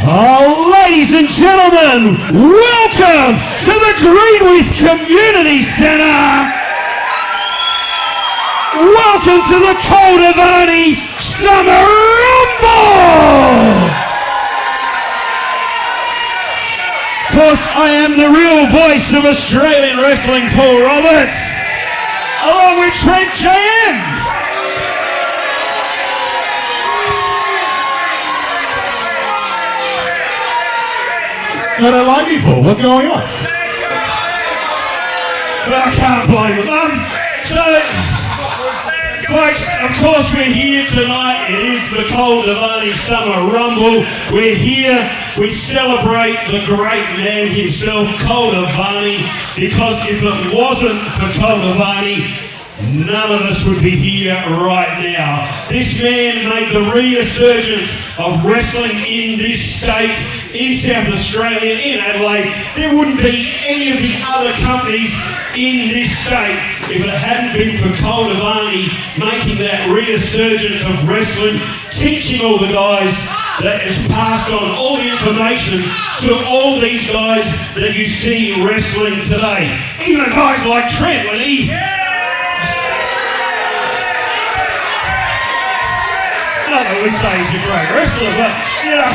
Ladies and gentlemen, welcome to the Greenwith Community Centre. Welcome to the Col Dervany Summer Rumble. Of course, I am the real voice of Australian wrestling, Paul Roberts, along with Trent JM. I don't like me, Paul. What's going on? Well, I can't blame them. So, folks, of course we're here tonight. It is the Col Dervany Summer Rumble. We're here, we celebrate the great man himself, Col Dervany, because if it wasn't for Col Dervany, none of us would be here right now. This man made the resurgence of wrestling in this state, in South Australia, in Adelaide. There wouldn't be any of the other companies in this state if it hadn't been for Col Dervany making that resurgence of wrestling, teaching all the guys, that has passed on all the information to all these guys that you see wrestling today. Even guys like Trent, when he... I don't know, we say he's a great wrestler, but, you know,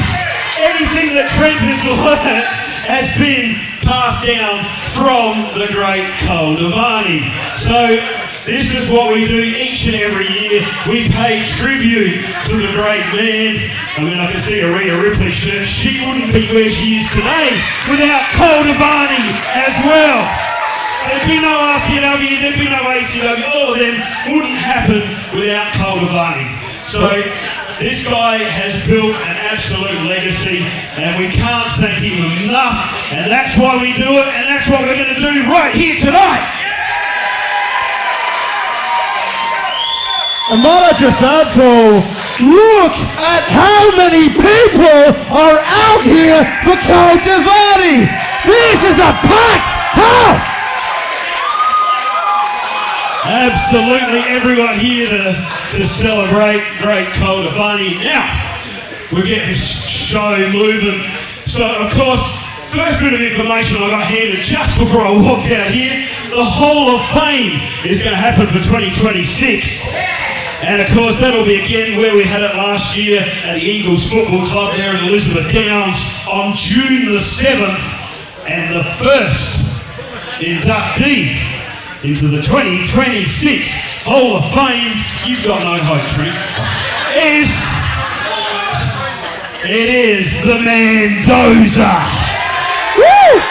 anything that Trent has learned has been passed down from the great Col Dervany. So, this is what we do each and every year. We pay tribute to the great man. I mean, I can see a Rhea Ripley shirt. She wouldn't be where she is today without Col Dervany as well. There'd be no RCW, there'd be no ACW, all of them wouldn't happen without Col Dervany. So this guy has built an absolute legacy and we can't thank him enough, and that's why we do it, and that's what we're going to do right here tonight. And might I just add, Paul, look at how many people are out here for Col Dervany. This is a packed house. Absolutely everyone here to celebrate great Col Dervany. Now, we'll get this show moving. So, of course, first bit of information I got handed just before I walked out here, the Hall of Fame is going to happen for 2026. And, of course, that'll be again where we had it last year at the Eagles Football Club there in Elizabeth Downs on June the 7th. And the first inductee into the 2026 Hall of Fame, you've got no hope, Trent, it is the Mendoza. Woo!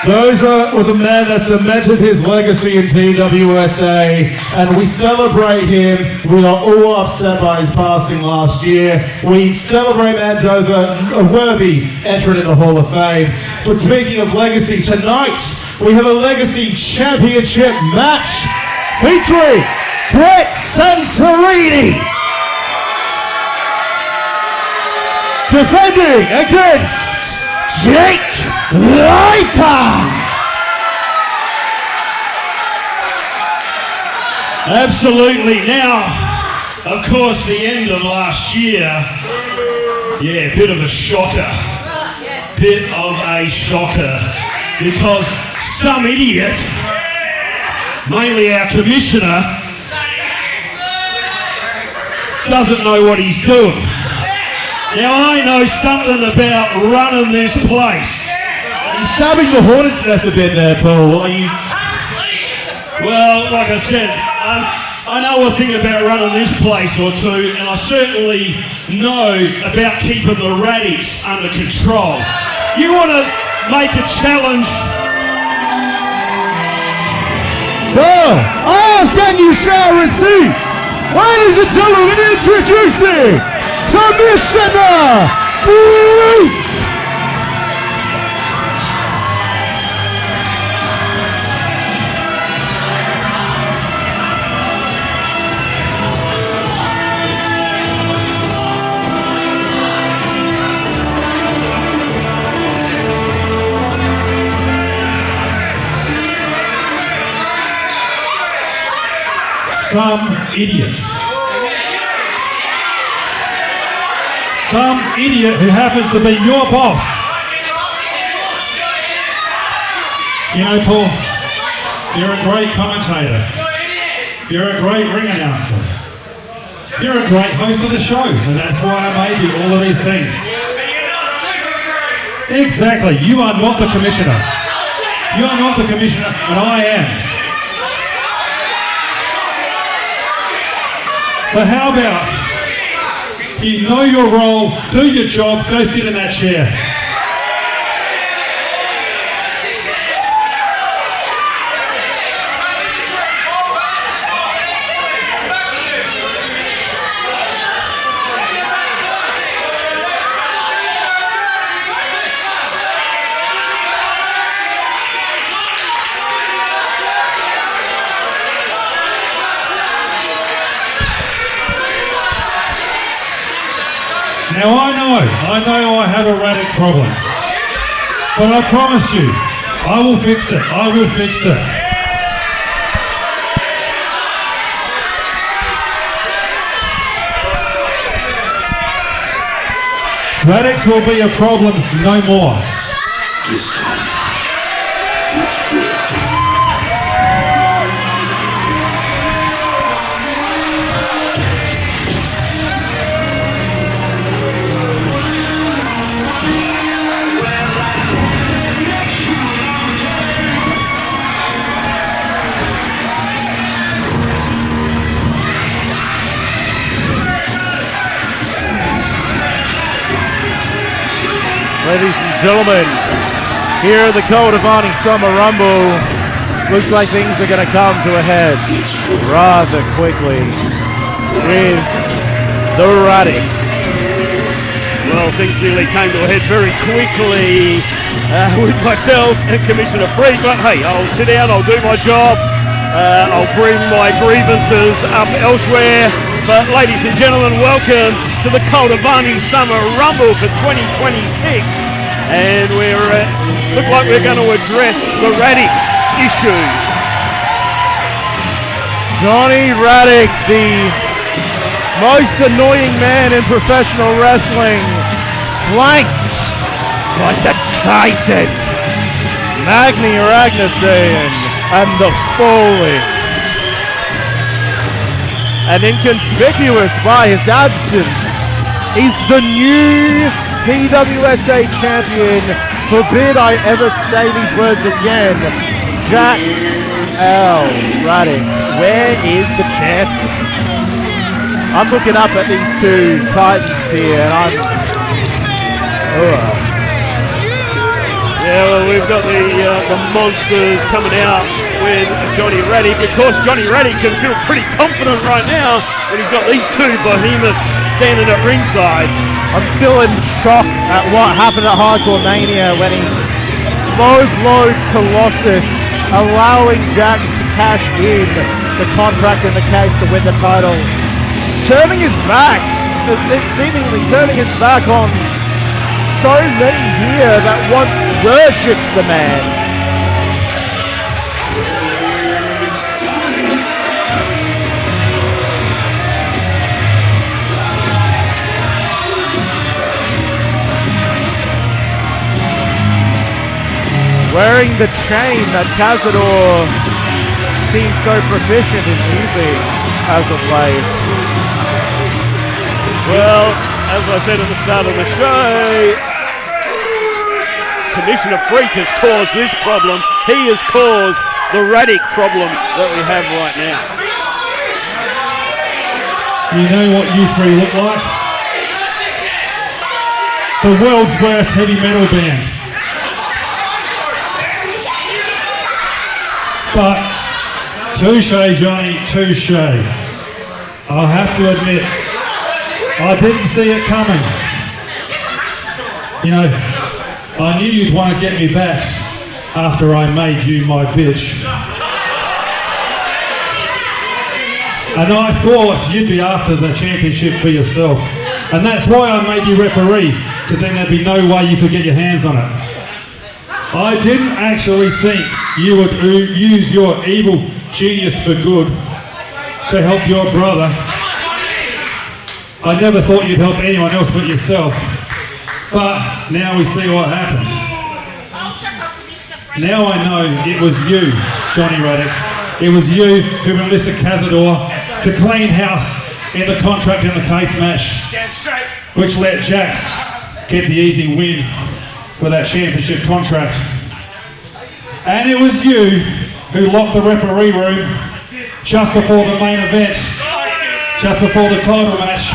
Mendoza was a man that cemented his legacy in PWSA, and we celebrate him. We are all upset by his passing last year. We celebrate Mendoza, a worthy entrant in the Hall of Fame. But speaking of legacy, tonight we have a legacy championship match featuring Santirini defending against Jaxx. Absolutely. Now, of course, the end of last year, yeah, bit of a shocker. Because some idiot, mainly our commissioner, doesn't know what he's doing. Now, I know something about running this place. You're stabbing the hornet's nest a bit there, Paul. Well, like I said, I know a thing about running this place or two, and I certainly know about keeping the Radics under control. You want to make a challenge? Well, ask and you shall receive. Ladies and gentlemen, introducing Commissioner Freak. some idiots. Some idiot who happens to be your boss. You know, Paul, you're a great commentator. You're a great ring announcer. You're a great host of the show, and that's why I made you all of these things. Exactly, you are not the commissioner. You are not the commissioner, and I am. So how about you know your role, do your job, go sit in that chair. Now I know I have a Radic problem, but I promise you, I will fix it, I will fix it. Radics will be a problem no more. Ladies and gentlemen, here at the Col Dervany Summer Rumble, looks like things are going to come to a head rather quickly with the Radics. Well, things really came to a head very quickly with myself and Commissioner Freed, but hey, I'll sit down, I'll do my job, I'll bring my grievances up elsewhere. But ladies and gentlemen, welcome to the Col Dervany Summer Rumble for 2026. And look like we're going to address the Radic issue. Johnny Radic, the most annoying man in professional wrestling, flanked by the Titans, Magni, Ragnarsson, and the Foley. And inconspicuous by his absence, he's the new PWSA champion. Forbid I ever say these words again. Jaxx Radic. Where is the champion? I'm looking up at these two Titans here, and I'm... Yeah, well, we've got the monsters coming out with Johnny Radic. Of course, Johnny Radic can feel pretty confident right now when he's got these two behemoths standing at ringside. I'm still in shock at what happened at Hardcore Mania when he low-blowed Colossus, allowing Jaxx to cash in the contract in the case to win the title. Turning his back, seemingly turning his back on so many here that once worshipped the man. Wearing the chain that Cazador seems so proficient in using as of late. Well, as I said at the start of the show, Commissioner Freak has caused this problem. He has caused the Radic problem that we have right now. You know what you three look like? The world's worst heavy metal band. But touche, Johnny, touche. I'll have to admit, I didn't see it coming. You know, I knew you'd want to get me back after I made you my bitch. And I thought you'd be after the championship for yourself. And that's why I made you referee, because then there'd be no way you could get your hands on it. I didn't actually think you would use your evil genius for good. to help your brother. I never thought you'd help anyone else but yourself. But now we see what happened. Now I know it was you, Johnny Radic. It was you who enlisted Cazador to clean house in the contract in the case match, which let Jaxx get the easy win for that championship contract. And it was you who locked the referee room just before the main event, just before the title match,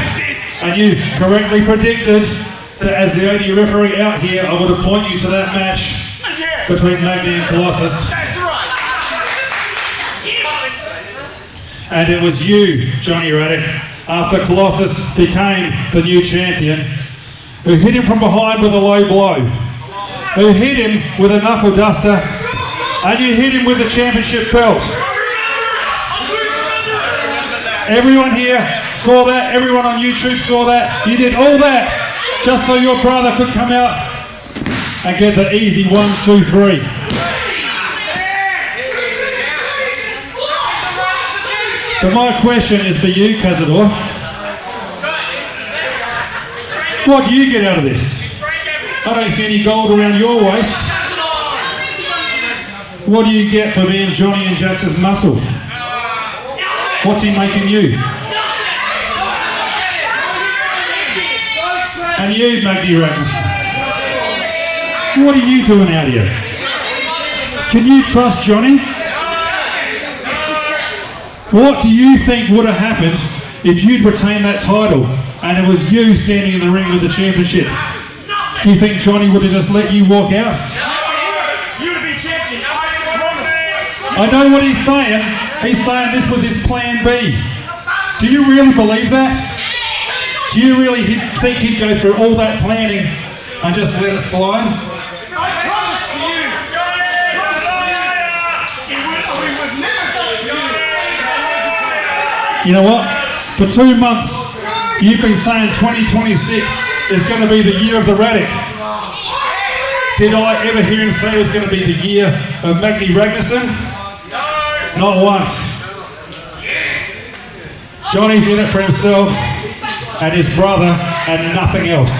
and you correctly predicted that as the only referee out here, I would appoint you to that match between Magni and Colossus. That's right. And it was you, Johnny Radic, after Colossus became the new champion, who hit him from behind with a low blow, who hit him with a knuckle duster, and you hit him with the championship belt. Everyone here saw that, everyone on YouTube saw that. You did all that just so your brother could come out and get the easy 1, 2, 3. But my question is for you, Cazador. What do you get out of this? I don't see any gold around your waist. What do you get for being Johnny and Jaxx's muscle? What's he making you? And you, Magni Ragnarsson. What are you doing out here? Can you trust Johnny? What do you think would have happened if you'd retained that title and it was you standing in the ring with the championship? Do you think Johnny would have just let you walk out? I know what he's saying. He's saying this was his plan B. Do you really believe that? Do you really think he'd go through all that planning and just let it slide? You know what? For 2 months, you've been saying 2026 is going to be the year of the Radic. Did I ever hear him say it was going to be the year of Magni Ragnarsson? Not once. Johnny's in it for himself and his brother and nothing else.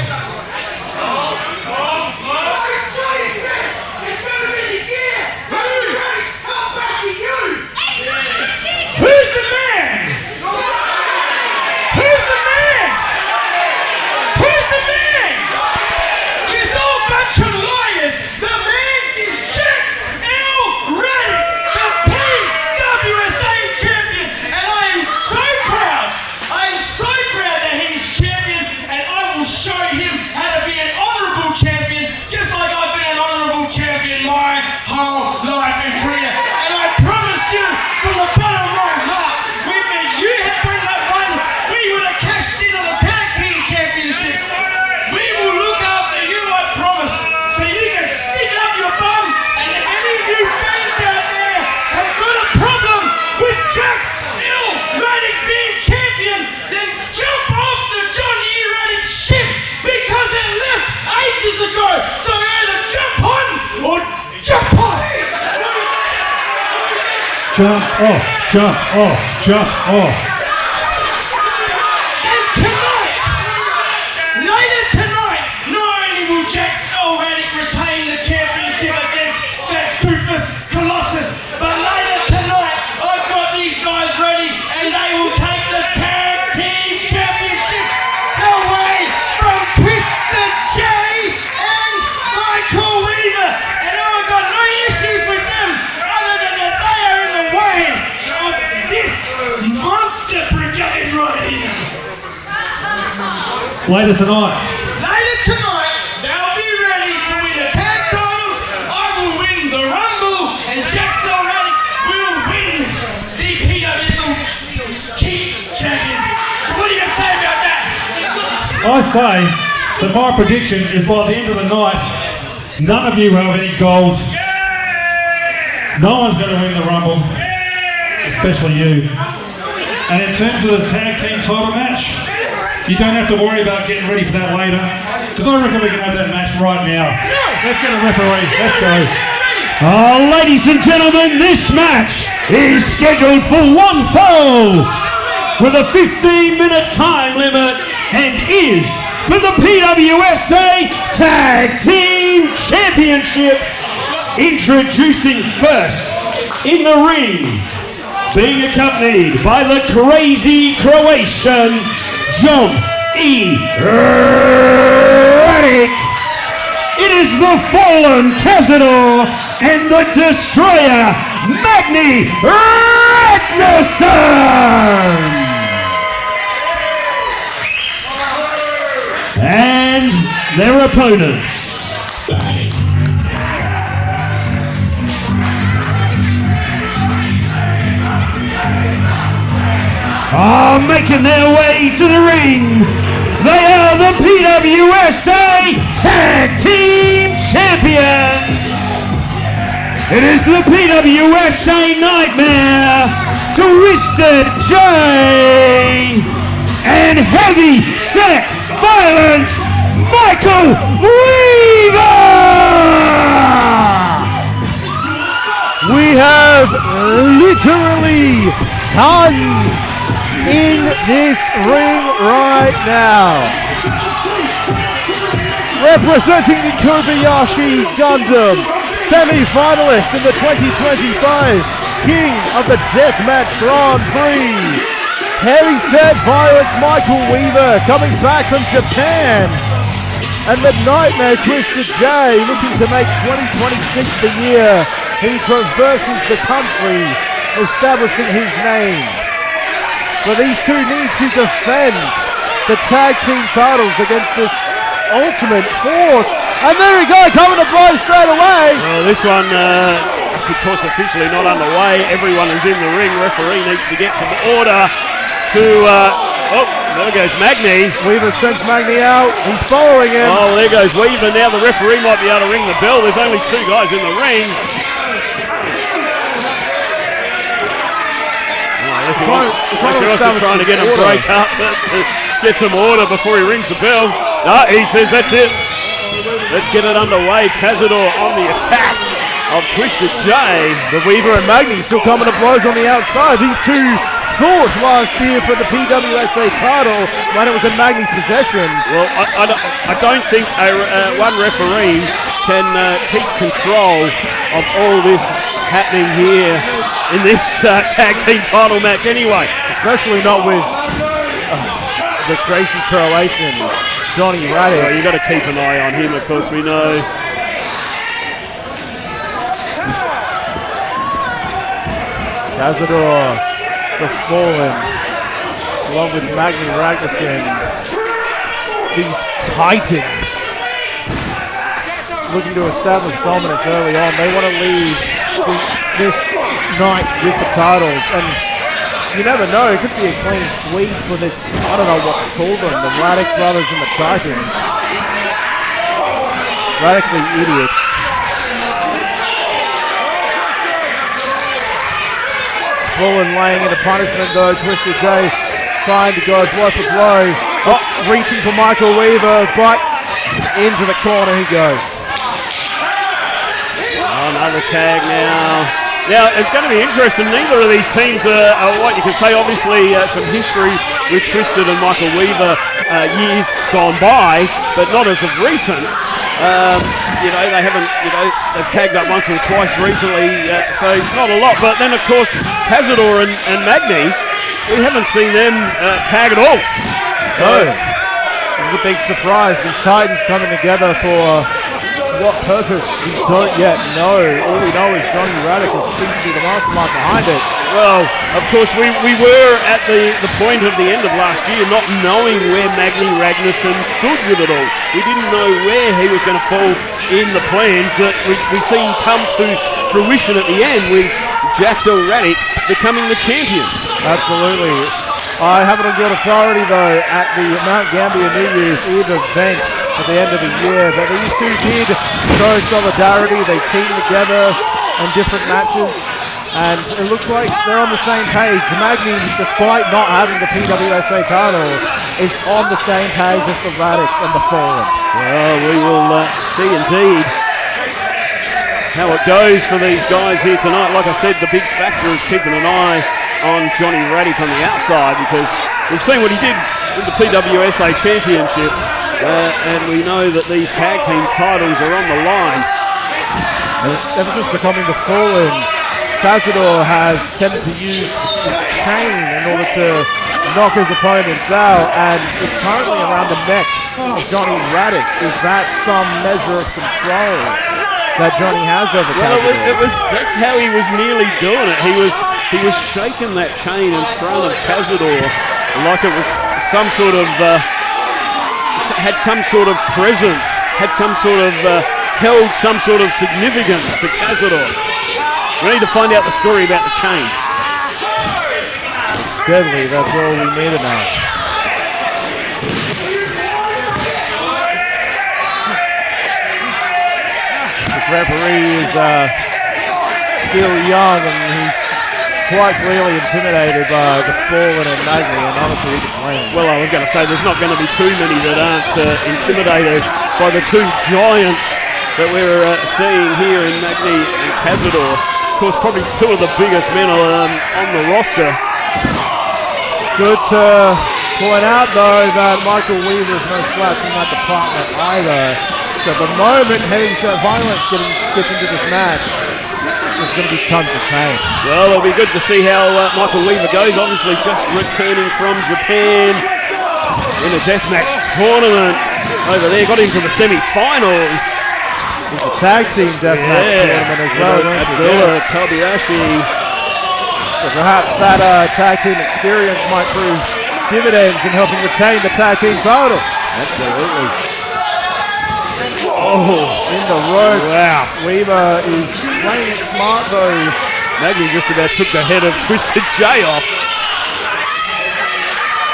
So either jump on or jump off. Jump off, jump off, jump off. And tonight, later tonight, not only will Jaxx already retain the championship against that doofus Colossus, but later tonight, I've got these guys ready and they will take the tag team championship away from Twisted J. Later tonight. Later tonight, they'll be ready to win the tag titles. I will win the Rumble, and Jaxx already will win the PWSA Keep Champion. So what do you say about that? I say that my prediction is by the end of the night, none of you have any gold. No one's going to win the Rumble, especially you. And in terms of the tag team title match, you don't have to worry about getting ready for that later, because I reckon we can have that match right now. Let's get a referee. Let's go. Ladies and gentlemen, this match is scheduled for one fall. with a 15-minute time limit and is for the PWSA Tag Team Championships. Introducing first in the ring, being accompanied by the crazy Croatian Jump E. Radic. It is the fallen Cazador and the destroyer Magni Ragnarsson. And their opponents. Are making their way to the ring. They are the PWSA Tag Team Champions. It is the PWSA Nightmare, Twisted J, and Heavy Set Violence, Michael Weaver. We have literally tons in this ring right now. Representing the Kobayashi Gundam, semi-finalist in the 2025 King of the Deathmatch Grand Prix. Heavy Set Violence Michael Weaver coming back from Japan. And the Nightmare Twisted J looking to make 2026 the year he traverses the country, establishing his name. But these two need to defend the tag team titles against this ultimate force. And there we go, coming to blow straight away. Well, this one, of course, officially not underway. Everyone is in the ring. Referee needs to get some order to... oh, there goes Magni. Weaver sends Magni out. He's following him. Oh, there goes Weaver. Now the referee might be able to ring the bell. There's only two guys in the ring. Trying to get him break up to get some order before he rings the bell. No, he says that's it. Let's get it underway. Cazador on the attack of Twisted J. The Weaver and Magni still coming to blows on the outside. These two fought last year for the PWSA title when it was in Magni's possession. Well, I don't think one referee can keep control of all this happening here in this tag team title match anyway. Especially not with the crazy Croatian Johnny Radic. Well, you've got to keep an eye on him, of course, we know. Cazador, the Fallen, along with Magni Ragnarsson. These titans looking to establish dominance early on. They want to leave this night with the titles, and you never know, it could be a clean sweep for this, I don't know what to call them, the Radic brothers and the Titans. Radically idiots. Fallen laying into punishment though, Twisted J trying to go blow for blow. Oh, reaching for Michael Weaver, but into the corner he goes. Another tag now. Now, it's going to be interesting. Neither of these teams are what you can say, obviously, some history with Twisted and Michael Weaver years gone by, but not as of recent. They haven't, they've tagged up once or twice recently, so not a lot. But then, of course, Cazador and Magni, we haven't seen them tag at all. So, this is a big surprise. These Titans coming together for what purpose we don't yet know. All we know is Johnny Radic seems to be the mastermind behind it. Well, of course, we were at the point of the end of last year not knowing where Magni Ragnarsson stood with it all. We didn't know where he was going to fall in the plans that we seen come to fruition at the end with Jaxx Radic becoming the champion. Absolutely. I have it on good authority though at the Mount Gambier New Year's Eve event at the end of the year that these two did show solidarity. They teamed together in different matches, and it looks like they're on the same page. Magni, despite not having the PWSA title, is on the same page as the Radics and the Fallen. Well, we will see indeed how it goes for these guys here tonight. Like I said, the big factor is keeping an eye on Johnny Radic on the outside, because we've seen what he did with the PWSA Championship, and we know that these tag team titles are on the line. Ever since becoming the Fallen, Cazador has tended to use his chain in order to knock his opponents out, and it's currently around the neck of Johnny Radic. Is that some measure of control that Johnny has over Cazador? That's how he was nearly doing it. He was shaking that chain in front of Cazador like it was some sort of had some sort of presence, had some sort of held some sort of significance to Cazador. We need to find out the story about the chain. It's deadly, that's all we need to know. This referee is still young, and he's quite clearly intimidated by the Fallen and Magni, and honestly he can blame him. Well, I was going to say there's not going to be too many that aren't intimidated by the two giants that we're seeing here in Magni and Cazador. Of course, probably two of the biggest men on the roster. It's good to point out, though, that Michael Weaver is no slouch in that department either. So the moment Heavy Set Violence gets into this match, there's going to be tons of pain. Well, it'll be good to see how Michael Weaver goes. Obviously, just returning from Japan in a deathmatch tournament over there. Got into the semi-finals. It's a tag team deathmatch tournament as well. Abdullah, Kobayashi. So perhaps that tag team experience might prove dividends in helping retain the tag team title. Absolutely. Oh, in the ropes. Wow. Weaver is playing it smart though. Magni just about took the head of Twisted J off.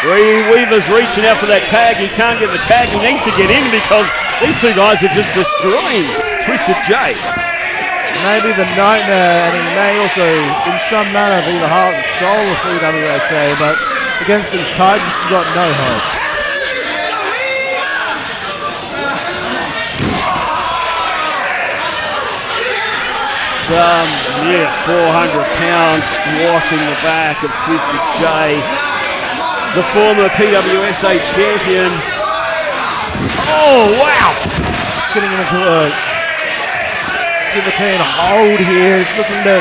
Weaver's reaching out for that tag. He can't get the tag. He needs to get in because these two guys are just destroying Twisted J. Maybe the nightmare, and he may also, in some manner, be the heart and soul of PWSA, but against these Titans, he's got no hope. Some 400 pounds squashing the back of Twisted J, the former PWSA champion. Oh, wow! Getting into a guillotine hold here. He's looking to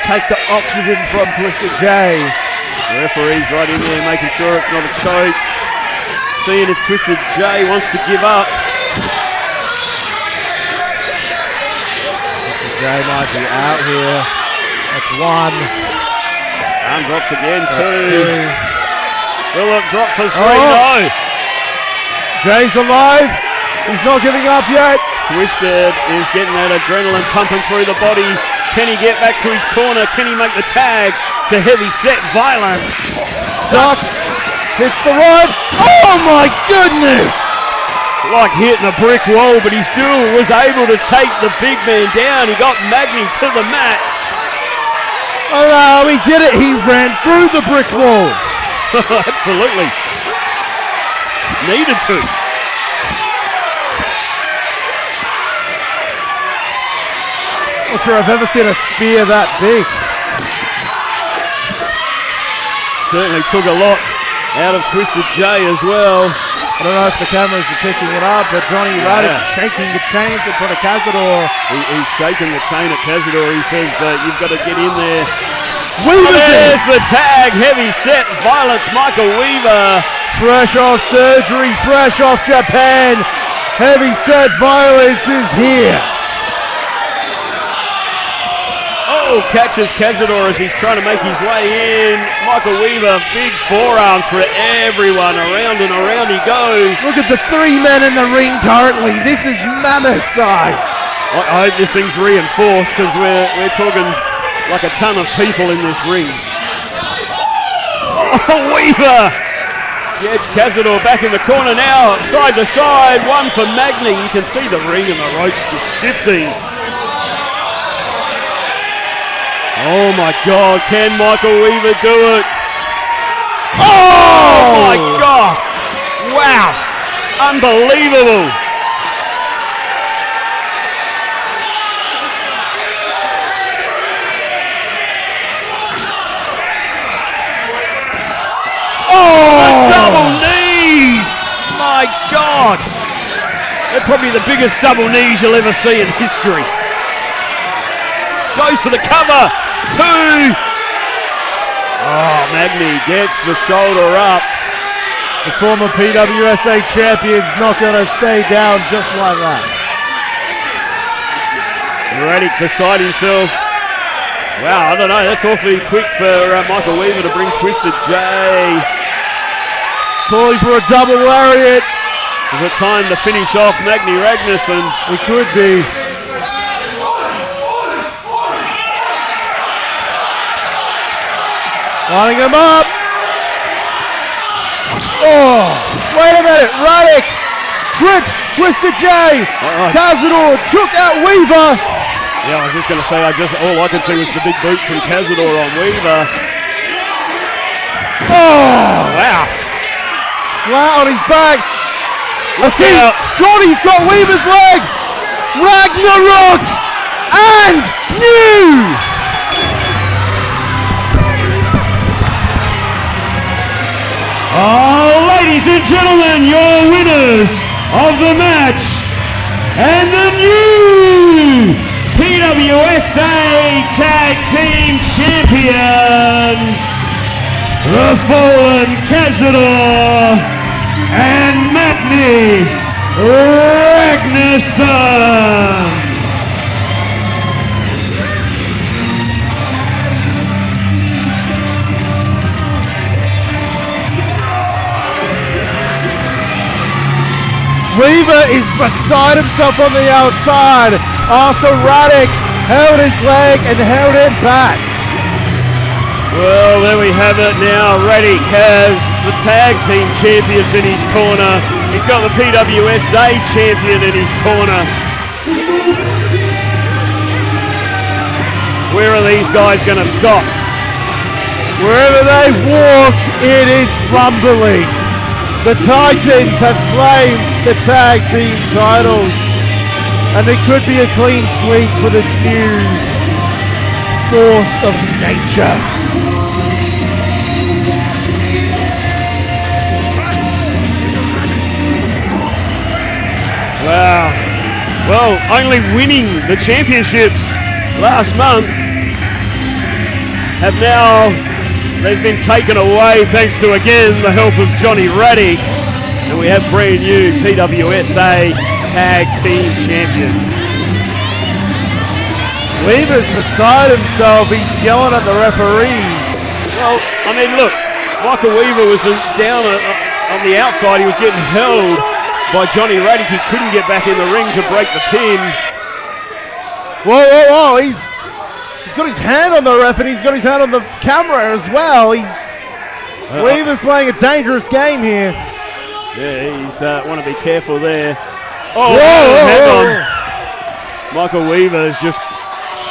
take the oxygen from Twisted J. The referee's right in there making sure it's not a choke. Seeing if Twisted J wants to give up. J might be out here. That's one. Arm drops again, two. Will it drop for three? No. Jay's alive. He's not giving up yet. Twisted is getting that adrenaline pumping through the body. Can he get back to his corner? Can he make the tag to Heavy Set Violence? Ducks. Hits the ropes. Oh my goodness! Like hitting a brick wall, but he still was able to take the big man down. He got Magni to the mat. Oh no, he did it. He ran through the brick wall. Absolutely. Needed to. Not sure I've ever seen a spear that big. Certainly took a lot out of Twisted J as well. I don't know if the cameras are picking it up, but Johnny Radic shaking the chains in front of Cazador. He's shaking the chain at Cazador. He says, you've got to get in there. There's the tag. Heavy Set Violence. Michael Weaver. Fresh off surgery, fresh off Japan. Heavy Set Violence is here. Oh, catches Cazador as he's trying to make his way in. Michael Weaver, big forearms for everyone. Around and around he goes. Look at the three men in the ring currently. This is mammoth size. I hope this thing's reinforced because we're talking like a ton of people in this ring. Oh, Weaver gets Cazador back in the corner now, side to side. One for Magni. You can see the ring and the ropes just shifting. Oh my God, can Michael Weaver do it? Oh my God! Wow! Unbelievable! Probably the biggest double knees you'll ever see in history. Goes for the cover. 2. Oh, Magni gets the shoulder up. The former PWSA champion's not going to stay down just like that. Radic beside himself. Wow, I don't know. That's awfully quick for Michael Weaver to bring Twisted J. Calling for a double lariat. Is it time to finish off Magni Ragnarsson? It could be. Lining him up. Oh, wait a minute. Radic trips Twisted J. Cazador took out Weaver. Yeah, I was just going to say, all I could see was the big boot from Cazador on Weaver. Oh, wow. Flat on his back. I see Johnny's got Weaver's leg. Ragnarok and new. Oh, ladies and gentlemen, your winners of the match and the new PWSA Tag Team Champions, the fallen Cazador and Magni Ragnarsson. Weaver is beside himself on the outside after Radic held his leg and held him back. Well, there we have it now. Radic has the tag team champions in his corner. He's got the PWSA champion in his corner. Where are these guys going to stop? Wherever they walk, it is rumbling. The Titans have claimed the tag team titles, and it could be a clean sweep for this new force of nature. Wow. Well, only winning the championships last month have now, they've been taken away thanks to, again, the help of Johnny Radic. And we have brand new PWSA Tag Team Champions. Weaver's beside himself. He's yelling at the referee. Well, I mean, look, Michael Weaver was down on the outside. He was getting held by Johnny Radic. He couldn't get back in the ring to break the pin. Whoa, whoa, whoa. He's got his hand on the ref and he's got his hand on the camera as well. Weaver's playing a dangerous game here. Yeah, he's want to be careful there. Oh, whoa. Michael Weaver has just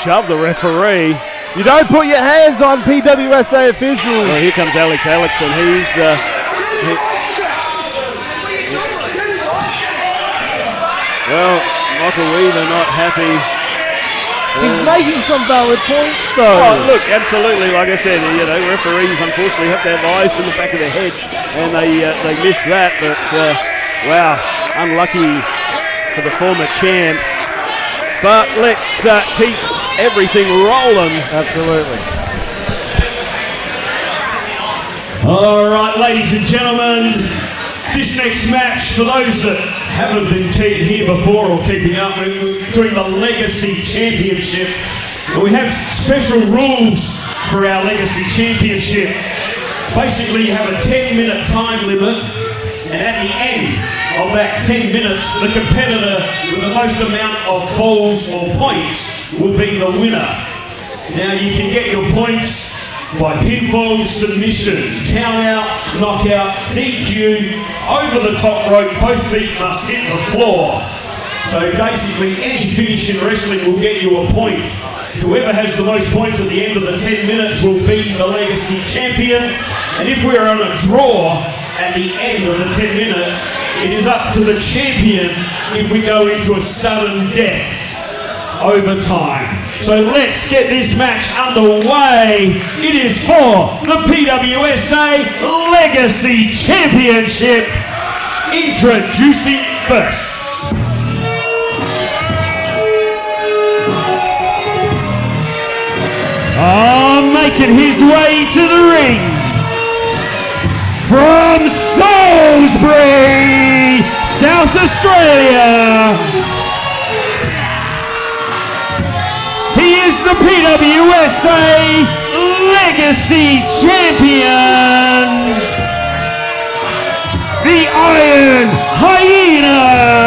shoved the referee. You don't put your hands on PWSA officials. Well, here comes Alex and he's... well, Michael Weaver not happy. He's making some valid points, though. Oh, look, absolutely. Like I said, referees unfortunately have to have eyes in the back of their head, and they miss that. But wow, unlucky for the former champs. But let's keep everything rolling. Absolutely. All right, ladies and gentlemen, this next match, for those that haven't been here before or keeping up, we're doing the Legacy Championship. And we have special rules for our Legacy Championship. Basically, you have a 10-minute time limit, and at the end of that 10 minutes, the competitor with the most amount of falls or points will be the winner. Now, you can get your points by pinfall, submission, count out, knockout, DQ, over the top rope, both feet must hit the floor. So basically any finish in wrestling will get you a point. Whoever has the most points at the end of the 10 minutes will be the Legacy Champion. And if we're on a draw at the end of the 10 minutes, it is up to the champion if we go into a sudden death over time. So let's get this match underway. It is for the PWSA Legacy Championship. Introducing first, making his way to the ring from Salisbury, South Australia. He is the PWSA Legacy Champion, the Iron Hyena,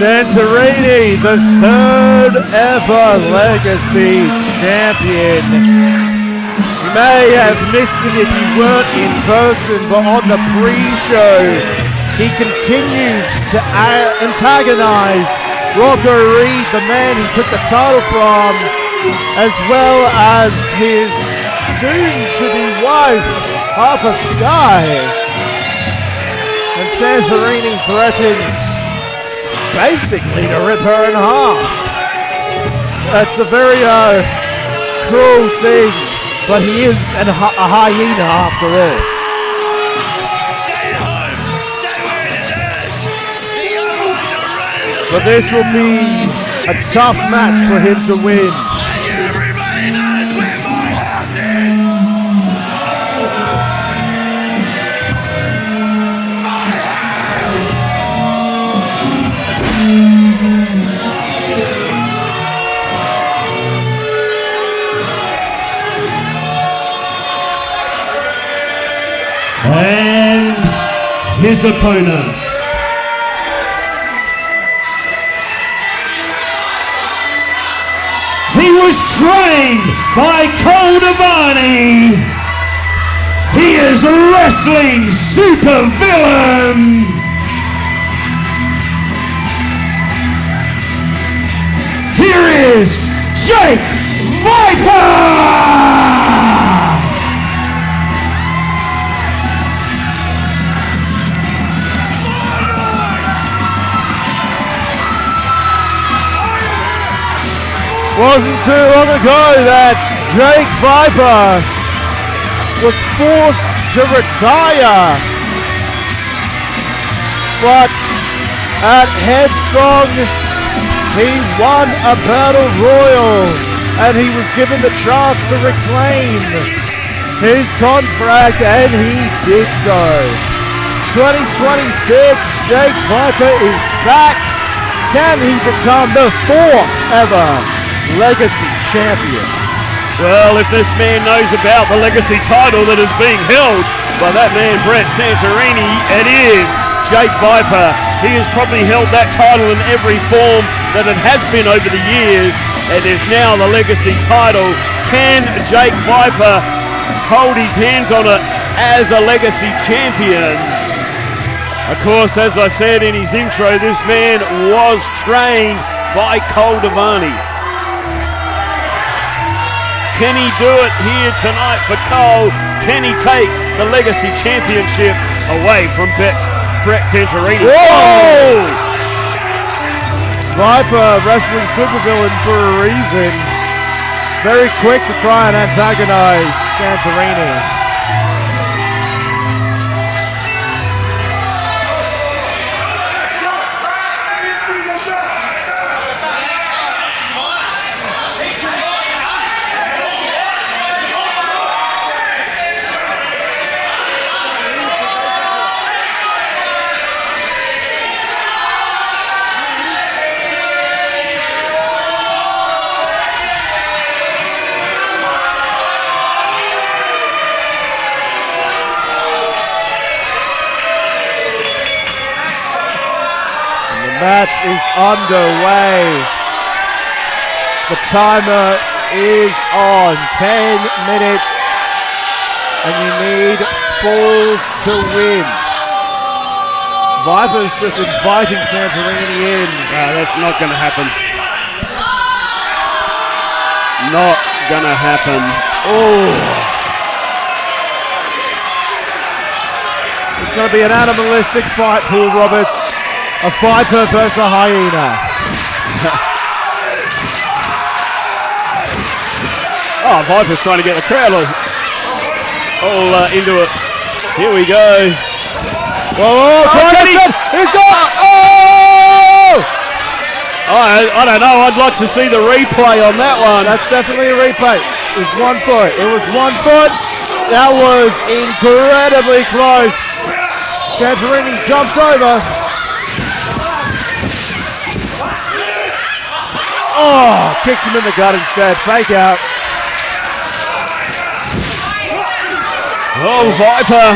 Santirini, the third ever Legacy Champion. You may have missed it if you weren't in person, but on the pre-show, he continued to antagonize Rocco Reed, the man he took the title from, as well as his soon-to-be wife, Harper Sky. And Santirini threatens basically to rip her in half. That's a very cruel thing, but he is a hyena after all. Stay at home, stay where it deserves. The other ones are running the But this will be a tough match for him to win. everybody knows where my house is. And his opponent, he was trained by Col Dervany. He is a wrestling supervillain. Here is Jake Viper! Wasn't too long ago that Jake Viper was forced to retire, but at Headstrong he won a battle royal and he was given the chance to reclaim his contract, and he did so. 2026, Jake Viper is back. Can he become the fourth ever Legacy Champion? Well, if this man knows about the Legacy title that is being held by that man Brett Santirini, it is Jake Viper. He has probably held that title in every form that it has been over the years. It is now the Legacy title. Can Jake Viper hold his hands on it as a Legacy Champion? Of course, as I said in his intro, this man was trained by Col Dervany. Can he do it here tonight for Cole? Can he take the Legacy Championship away from Brett Santirini? Whoa! Viper, wrestling supervillain for a reason. Very quick to try and antagonize Santirini. Match is underway. The timer is on. 10 minutes. And you need falls to win. Viper's just inviting Santirini in. That's not going to happen. Not going to happen. Oh. It's going to be an animalistic fight, Paul Roberts. A Viper versus a hyena. Oh, Viper's trying to get the crowd all into it. Here we go. Whoa, can he- he's got. Oh! I don't know. I'd like to see the replay on that one. That's definitely a replay. It was 1 foot. It was 1 foot. That was incredibly close. Santirini jumps over. Oh, kicks him in the gut instead. Fake out. Oh, Viper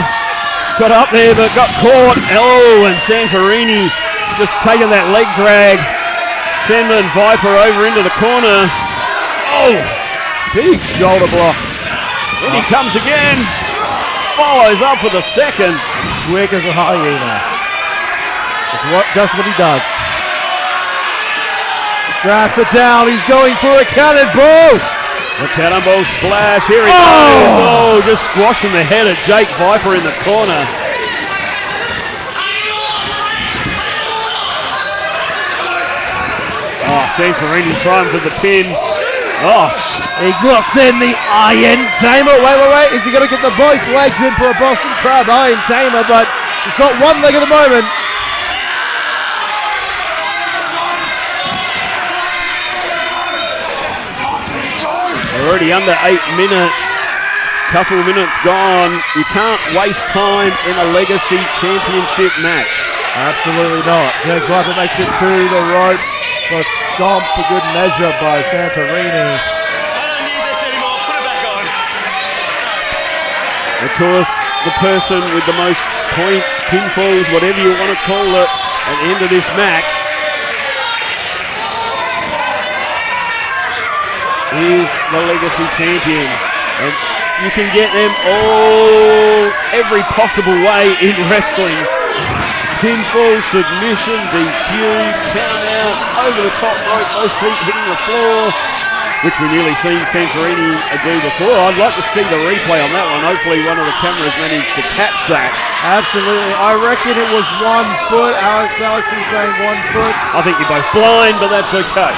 got up there but got caught. Oh, and Santirini just taking that leg drag, sending Viper over into the corner. Oh, big shoulder block. Then he comes again, follows up with a second. Quick as a hyena. That's what he does. Straps it down. He's going for a cannonball. The cannonball splash. Here he goes. Oh, just squashing the head of Jake Viper in the corner. Oh, Santirini trying for the pin. Oh, he looks in the Iron Tamer. Wait. Is he going to get the both legs in for a Boston Crab Iron Tamer? But he's got one leg at the moment. we're already under 8 minutes. Couple of minutes gone. You can't waste time in a Legacy Championship match. Absolutely not. Jake Viper makes it to the rope. Got stomped for good measure by Santirini. I don't need this anymore. Put it back on. Of course, the person with the most points, pinfalls, whatever you want to call it, at the end of this match is the Legacy Champion. And you can get them every possible way in wrestling. Pinfall, submission, DQ, count out, over the top rope, both feet hitting the floor, which we nearly seen Santirini do before. I'd like to see the replay on that one. Hopefully one of the cameras managed to catch that. Absolutely. I reckon it was 1 foot. Alex is saying 1 foot. I think you're both blind, but that's okay.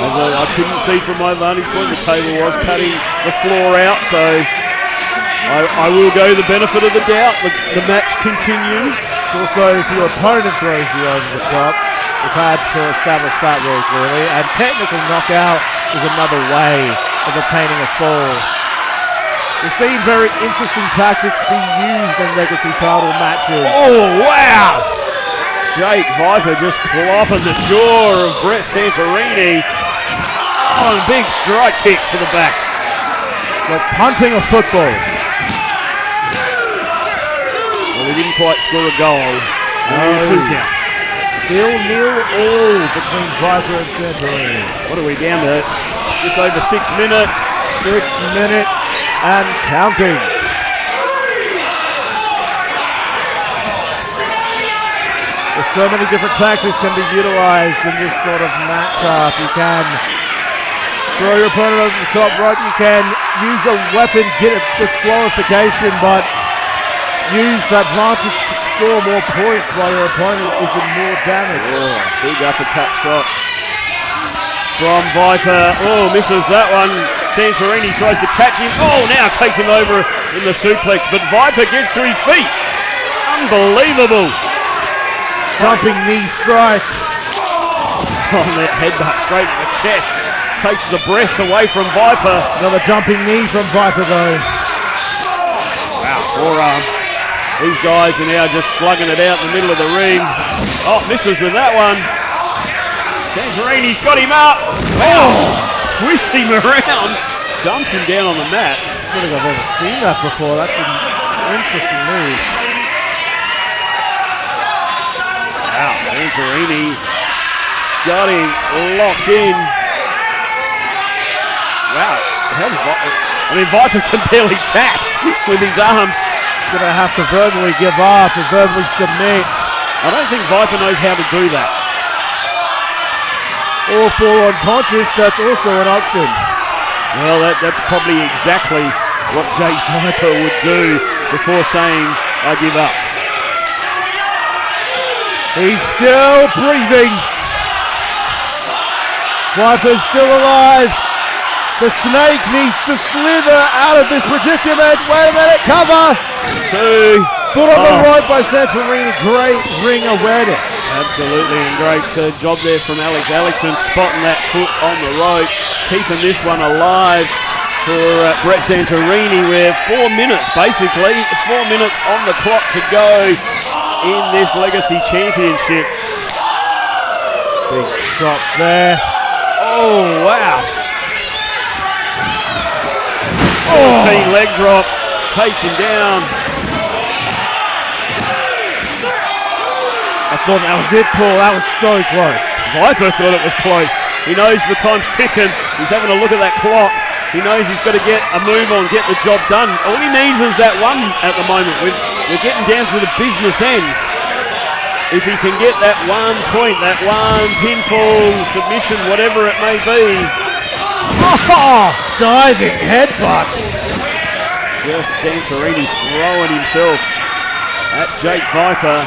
I couldn't see from my vantage point. The table was cutting the floor out, so I will go the benefit of the doubt. The match continues. Also, if your opponent throws you over the top, we've had to establish that very clearly. And technical knockout is another way of obtaining a fall. We've seen very interesting tactics be used in Legacy title matches. Oh, wow! Jake Viper just clopping the jaw of Brett Santirini. Oh, and big strike kick to the back. Like punting a football. Well, he didn't quite score a goal. No. 2 count. Still 0-0 between Viper and Santirini. What are we down to? Just over 6 minutes. 6 minutes and counting. There's so many different tactics can be utilized in this sort of matchup. You can throw your opponent over the top rope. You can use a weapon, get a disqualification, but use that advantage to score more points while your opponent is in more damage. Oh, big uppercut shot from Viper. Oh, misses that one. Santirini tries to catch him. Oh, now takes him over in the suplex, but Viper gets to his feet. Unbelievable. Jumping knee strike. Oh, that headbutt straight to the chest. Takes the breath away from Viper. Another jumping knee from Viper though. Wow, forearm. These guys are now just slugging it out in the middle of the ring. Oh, misses with that one. Santorini's got him up. Wow, twist him around. Dumps him down on the mat. I don't think I've ever seen that before. That's an interesting move. Wow, Santorini got him locked in. Wow, Viper can barely tap with his arms. Gonna have to verbally give up and verbally submit. I don't think Viper knows how to do that. Or fall unconscious, that's also an option. Well, that's probably exactly what Jake Viper would do before saying, I give up. He's still breathing. Viper's still alive. The snake needs to slither out of this predicament. Wait a minute, cover. 2. Foot on the rope by Santorini. Great ring awareness. Absolutely, and great job there from Alex Alexson, spotting that foot on the rope, keeping this one alive for Brett Santirini. We're 4 minutes, basically, 4 minutes on the clock to go in this Legacy Championship. Big shots there. Oh, wow. 14 leg drop, takes him down. I thought that was it, Paul. That was so close. Viper thought it was close. He knows the time's ticking. He's having a look at that clock. He knows he's got to get a move on, get the job done. All he needs is that one at the moment. We're getting down to the business end. If he can get that 1 point, that one pinfall, submission, whatever it may be. Oh, diving headbutt. Just Santirini throwing himself at Jake Viper.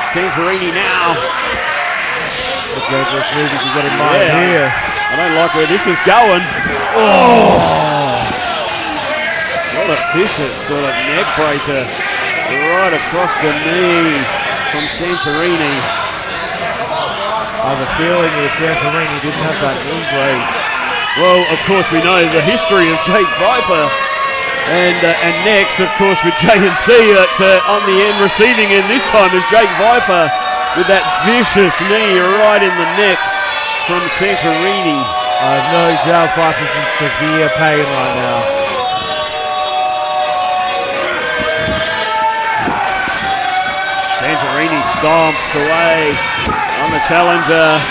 Santirini now. The dangerous moves you've got in mind here. I don't like where this is going. Oh! What a vicious sort of neck breaker right across the knee from Santirini. I have a feeling that Santirini didn't have that knee brace. Well, of course, we know the history of Jake Viper. And next, of course, with JMC on the end, receiving end this time is Jake Viper with that vicious knee right in the neck from Santirini. I know Jake Viper's in severe pain right now. Santirini stomps away on the challenger.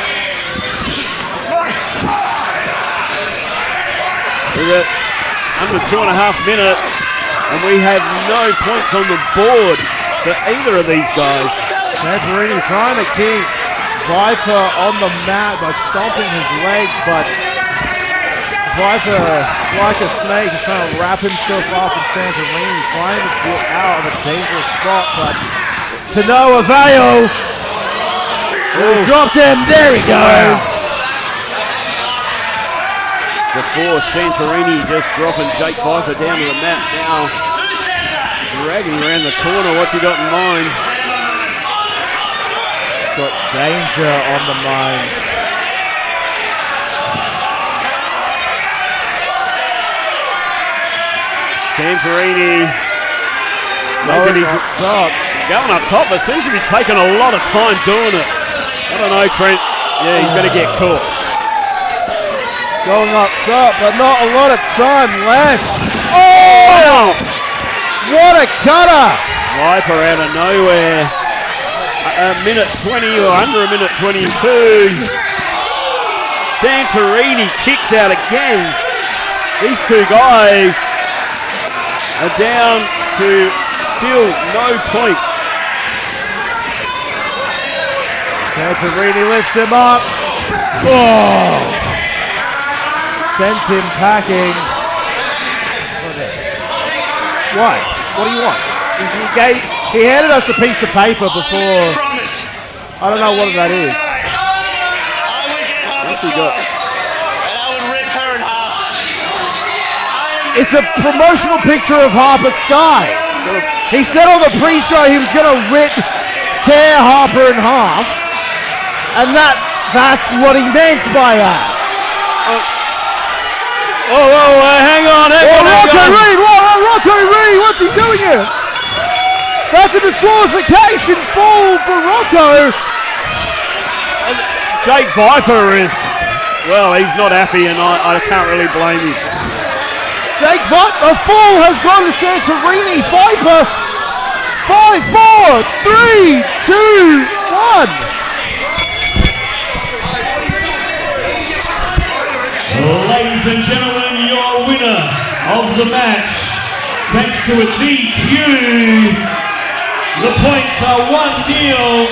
We're at under 2.5 minutes, and we have no points on the board for either of these guys. Santirini trying to keep Viper on the mat by stomping his legs, but Viper, like a snake, is trying to wrap himself up in Santirini, trying to get out of a dangerous spot, but to no avail. Dropped him, there he goes. Before Santirini just dropping Jake Viper down to the mat now. Dragging around the corner, what's he got in mind? Got danger on the mind. Santirini Going up top. Going up top, but seems to be taking a lot of time doing it. I don't know, Trent. Yeah, he's going to get caught. Going up top, but not a lot of time left. Oh! What a cutter! Viper out of nowhere. A minute 20 or under a minute 22. Santirini kicks out again. These two guys are down to still no points. Santirini lifts him up. Oh! Sends him packing. Why? What do you want? He handed us a piece of paper before. I don't know what that is. I would get her What's he got? and I would rip her in half. It's a promotional picture of Harper Sky. He said on the pre-show he was going to tear Harper in half, and that's what he meant by that. Hang on. Rocco Reed, what's he doing here? That's a disqualification fall for Rocco. Jake Viper is, well, he's not happy, and I can't really blame him. Jake Viper, a fall has gone to Santirini. Viper, 5, 4, 3, 2, 1. Ladies and gentlemen, your winner of the match, thanks to a DQ. The points are 1-0,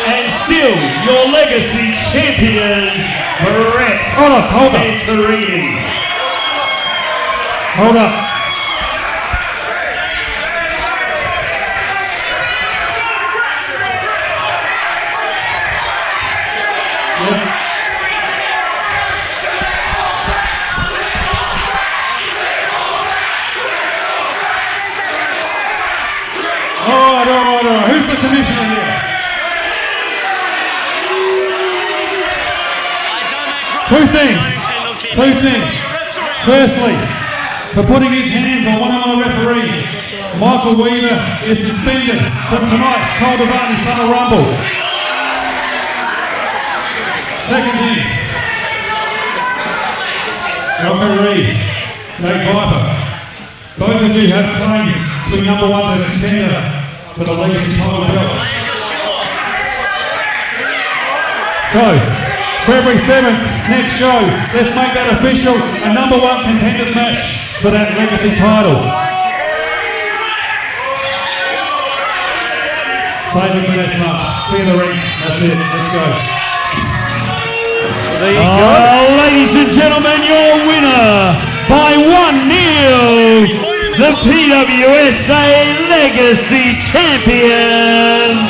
and still your legacy champion, Brett Santirini. Hold up. All right. Who's the commissioner here? Two things. Firstly, for putting his hands on one of my referees, Michael Weaver is suspended from tonight's Col Dervany Summer Rumble. Second thing, Rocco Reed, Jake Viper, both of you have claims to be number one contender for the Legacy title belt. So, February 7th, next show, let's make that official, a number one contenders match for that Legacy title. Save it for next month. Clear the ring. That's it. Let's go. There you go. Ladies and gentlemen, your winner by 1-0, the PWSA Legacy Champion,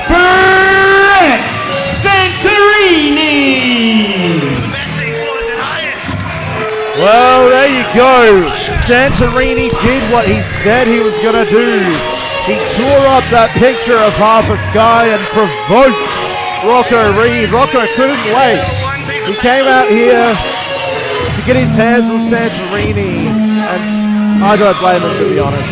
Brett Santirini. Well, there you go. Santirini did what he said he was going to do. He tore up that picture of Harper Sky and provoked Rocco Reed. Rocco couldn't wait. He came out here to get his hands on Santirini, and I don't blame him, to be honest.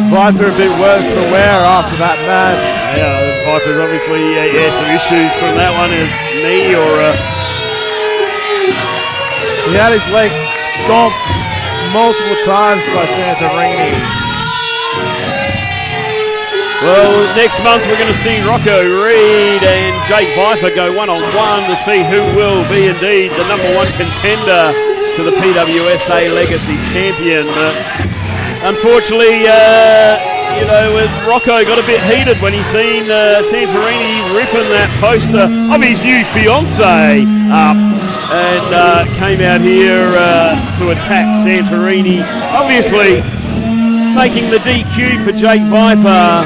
Viper a bit worse for wear after that match. Yeah, Viper's obviously some issues from that one, a knee or He had his legs stomped multiple times by Santirini. Well, next month we're going to see Rocco Reed and Jake Viper go one-on-one to see who will be indeed the number one contender to the PWSA Legacy Champion. Unfortunately, Rocco got a bit heated when he seen Santirini ripping that poster of his new fiancée up and came out here to attack Santirini, obviously making the DQ for Jake Viper,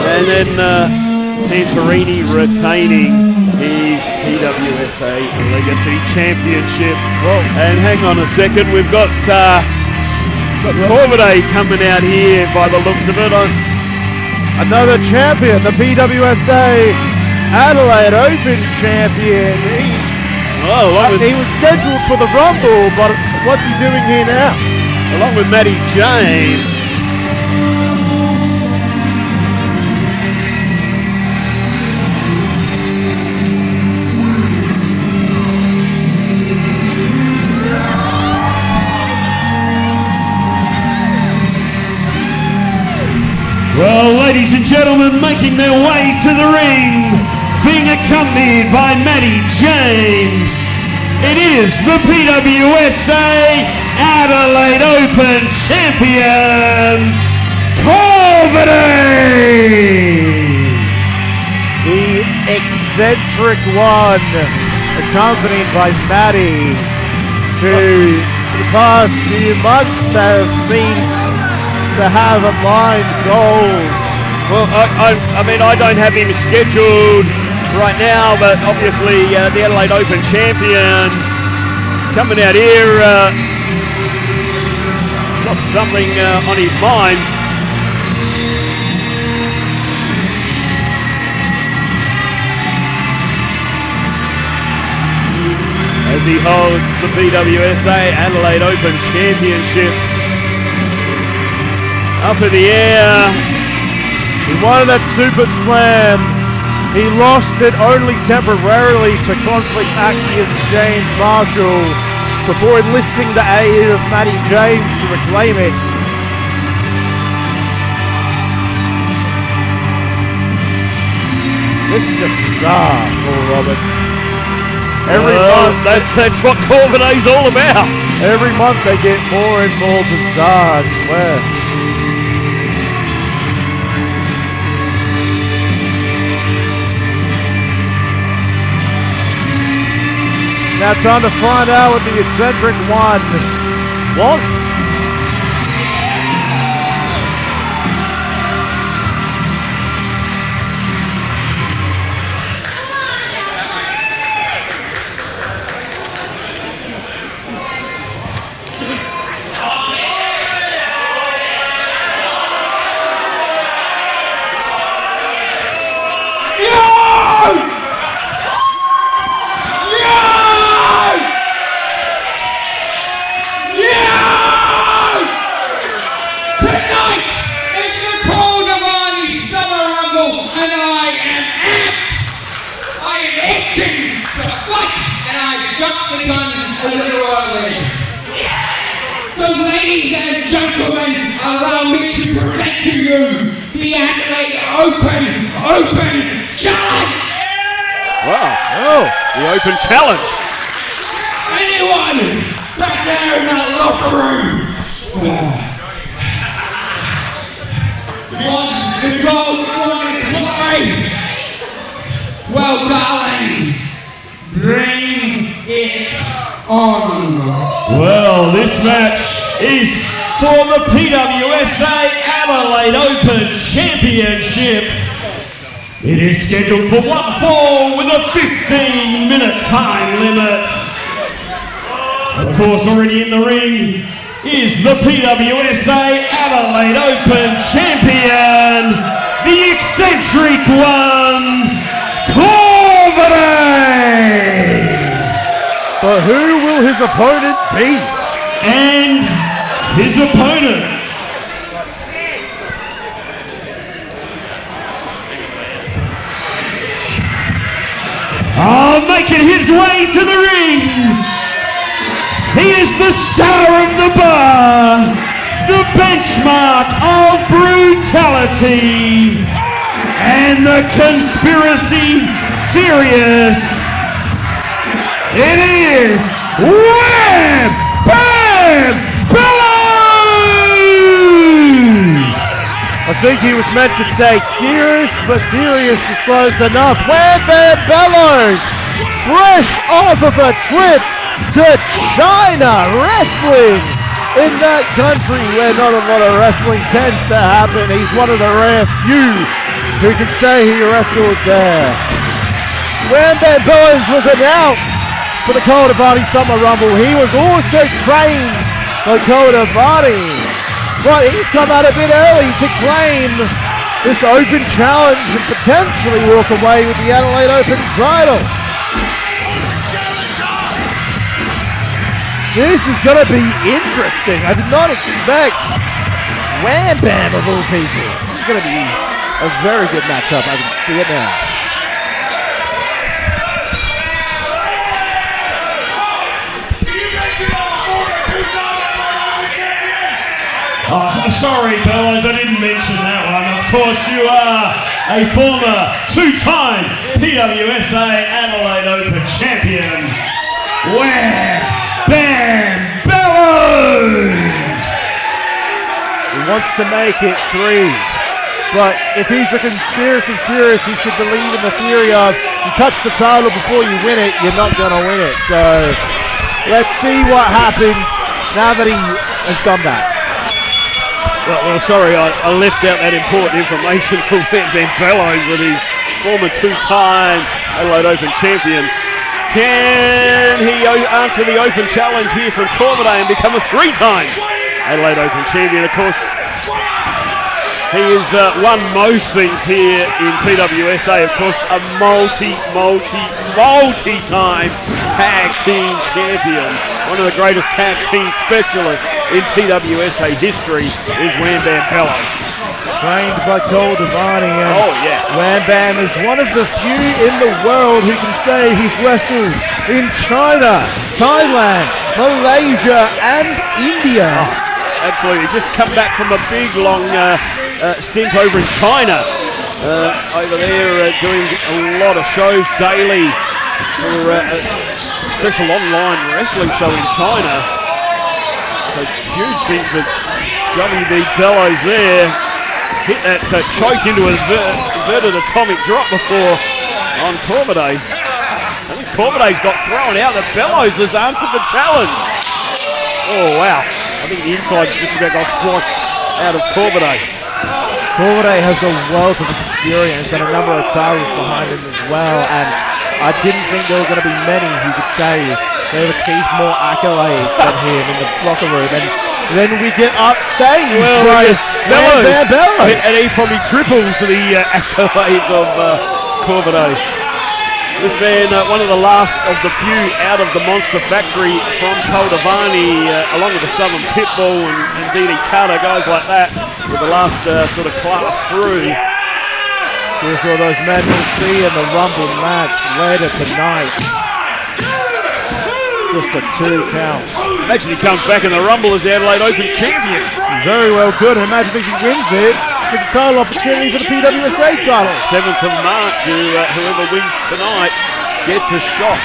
and then Santirini retaining his PWSA Legacy Championship. Well, and hang on a second, we've got Corvidae coming out here by the looks of it. Another champion, the PWSA Adelaide Open champion. He was scheduled for the Rumble, but what's he doing here now? Along with Matty James. Well, ladies and gentlemen, making their way to the ring, being accompanied by Matty James, it is the PWSA Adelaide Open Champion, Corvidae! The eccentric one, accompanied by Matty, who for the past few months have seemed to have aligned goals. Well, I mean, I don't have him scheduled right now, but obviously the Adelaide Open champion coming out here, got something on his mind. As he holds the PWSA Adelaide Open Championship up in the air. He wanted that Super Slam. He lost it only temporarily to Conflict Axion's James Marshall before enlisting the aid of Matty James to reclaim it. This is just bizarre, Paul Roberts. Every month, that's what Corvidae's all about. Every month they get more and more bizarre, I swear. Now time to find out what the eccentric one wants. begun a little early. So ladies and gentlemen, allow me to present to you the Adelaide Open Challenge! Wow. Oh, the Open Challenge. Anyone back there in that locker room want the gold play? Well, darling, bring it on. Well, this match is for the PWSA Adelaide Open Championship. It is scheduled for one fall with a 15-minute time limit. Of course, already in the ring is the PWSA Adelaide Open Champion, the eccentric one, Col Dervany. But who will his opponent be? And his opponent, making his way to the ring, he is the star of the bar, the benchmark of brutality, and the conspiracy theorist. It is Wham Bam Bellows! I think he was meant to say Furious, but Furious is close enough. Wham Bam Bellows! Fresh off of a trip to China, wrestling in that country where not a lot of wrestling tends to happen. He's one of the rare few who can say he wrestled there. Wham Bam Bellows was announced for the Col Dervany Summer Rumble. He was also trained by Col Dervany, but he's come out a bit early to claim this Open Challenge and potentially walk away with the Adelaide Open title. This is going to be interesting. I did not expect Wham Bam of all people. It's going to be a very good matchup. I can see it now. Oh, sorry, Bellows, I didn't mention that one. Of course, you are a former two-time PWSA Adelaide Open champion. Wham Bam Bellows! He wants to make it 3. But if he's a conspiracy theorist, he should believe in the theory of you touch the title before you win it, you're not going to win it. So let's see what happens now that he has done that. Well, sorry, I left out that important information for Wham Bam Bellows, that he's former two-time Adelaide Open champion. Can he answer the Open Challenge here from Col Dervany and become a 3-time Adelaide Open champion? Of course, he has won most things here in PWSA. Of course, a multi-time tag team champion. One of the greatest tag team specialists in PWSA history is Wham Bam Bellows. Trained by Col Dervany, and Wham Bam is one of the few in the world who can say he's wrestled in China, Thailand, Malaysia, and India. Oh, absolutely, just come back from a big, long stint over in China. Over there doing a lot of shows daily for a special online wrestling show in China. So huge things for WB Bellows there. Hit that choke into an inverted atomic drop before on Col Dervany. I think Col Dervany's got thrown out. The Bellows has answered the challenge. Oh, wow. I think the inside's just about got squashed out of Col Dervany. Col Dervany has a wealth of experience and a number of titles behind him as well, and I didn't think there were going to be many who could say they've achieved more accolades than him in the locker room. And then we get upstage by Bellows. And he probably triples the accolades of Col Dervany. This man, one of the last of the few out of the Monster Factory from Col Dervany, along with the Southern Pitbull and D.D. Carter, guys like that, with the last sort of class through. Here's all those men we'll see in the Rumble match later tonight. Just a 2 count. Imagine he comes back in the Rumble as the Adelaide Open champion. Very well good. And imagine if he wins it, it's a title opportunity for the PWSA title. 7th of March, whoever wins tonight gets a shot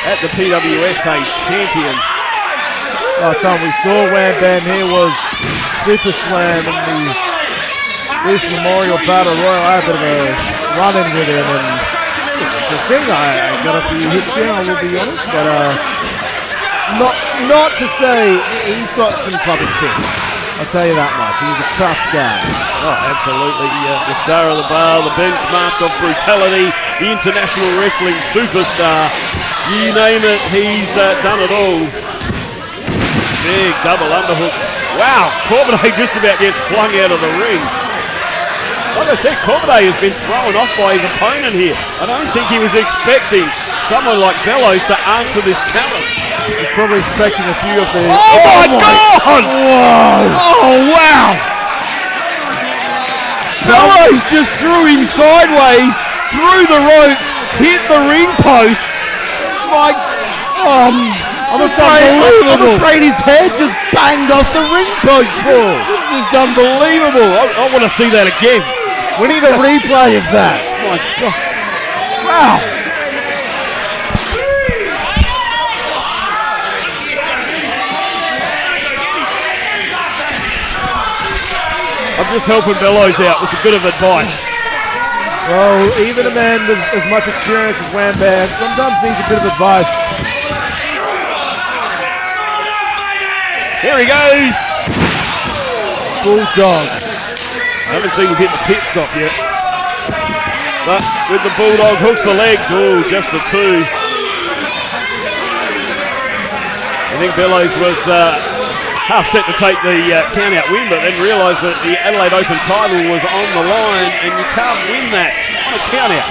at the PWSA champion. Last time we saw Wham Bam here was Super Slam in the Bruce Memorial Battle Royal. I had a bit of a run-in with him, and it's a thing. I got a few hits in, I will be honest, but not to say he's got some clubbing fists. I'll tell you that much. He's a tough guy. Oh, absolutely. The star of the bar, the benchmark of brutality, the international wrestling superstar. You name it, he's done it all. Big double underhook. Wow, Corbidet just about gets flung out of the ring. Like I said, Corbidet has been thrown off by his opponent here. I don't think he was expecting someone like Bellows to answer this challenge. He's probably expecting a few of the... Oh my God! Whoa! Oh wow! Bellows just threw him sideways, through the ropes, hit the ring post. Like, I'm afraid his head just banged off the ring post floor. just unbelievable. I want to see that again. We need a replay of that. Oh my God. Wow. I'm just helping Bellows out with a bit of advice. Well, even a man with as much experience as Wham Bam sometimes needs a bit of advice. Here he goes. Bulldog. I haven't seen him hit the pit stop yet. But with the Bulldog, hooks the leg. Oh, just the 2. I think Bellows was half set to take the count-out win, but then realised that the Adelaide Open title was on the line, and you can't win that on a count-out.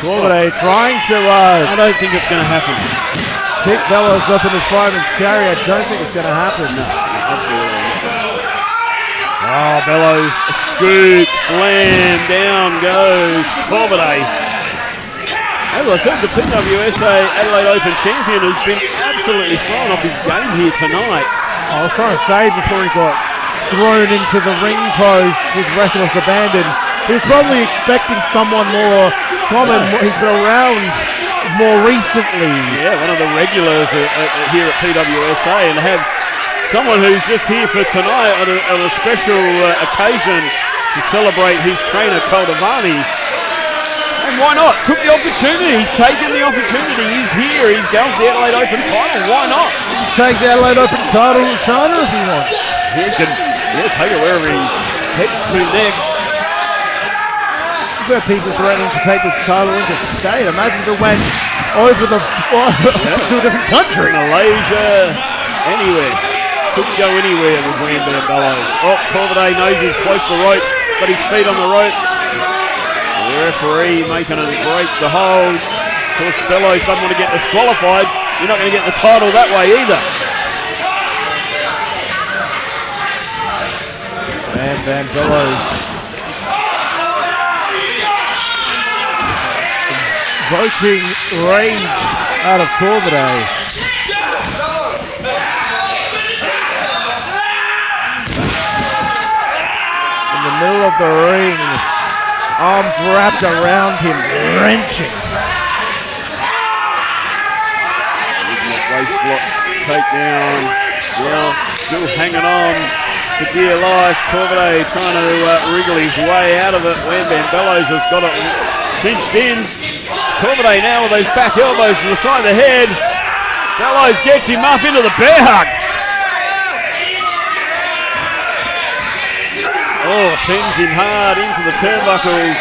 Corbidet trying to I don't think it's going to happen. pick Bellows up in the fireman's carry. I don't think it's going to happen. No, absolutely not. Oh, Bellows, a scoop, slam, down goes Corbidet. As I said, the PWSA Adelaide Open champion has been absolutely thrown off his game here tonight. I was trying to say before he got thrown into the ring post with reckless abandon, he was probably expecting someone more common. He's been around more recently. Yeah, one of the regulars here at PWSA, and to have someone who's just here for tonight on a special occasion to celebrate his trainer, Col Dervany. And why not? Took the opportunity. He's taken the opportunity. He's here. He's going for the Adelaide Open title. Why not? Take the Adelaide Open title to China if he wants. He can take it wherever he heads to next. We've got people threatening to take this title into state. Imagine if it went over to a different country. Malaysia, anywhere. Couldn't go anywhere with Wham Bam Bellows. Oh, Corbidet knows he's close to the rope, got his feet on the rope. The referee making him break the hold. Of course, Bellows doesn't want to get disqualified. You're not going to get the title that way either. Wham Bam Bellows evoking rage out of Corbidet. In the middle of the ring, arms wrapped around him, wrenching. Waist lock takedown. Now still hanging on for dear life. Corbidet trying to wriggle his way out of it. Wham Bam Bellows has got it cinched in. Corbidet now with those back elbows to the side of the head. Bellows gets him up into the bear hug. Oh, sends him hard into the turnbuckles.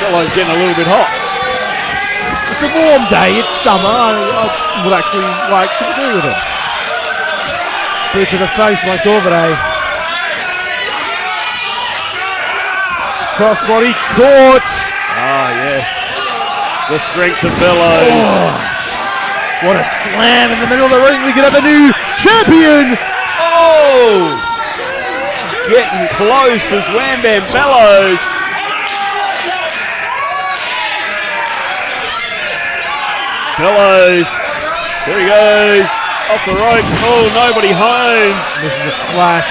Bellows getting a little bit hot. It's a warm day, it's summer. I would actually like to do with it. Boot to the face by Corbidet. Crossbody caught. Ah, yes. The strength of Bellows. Oh, what a slam in the middle of the ring. We could have a new champion. Oh! Get getting close as Wham Bam bellows. Bellows. There he goes. Off the ropes. Oh, nobody home. This is a splash.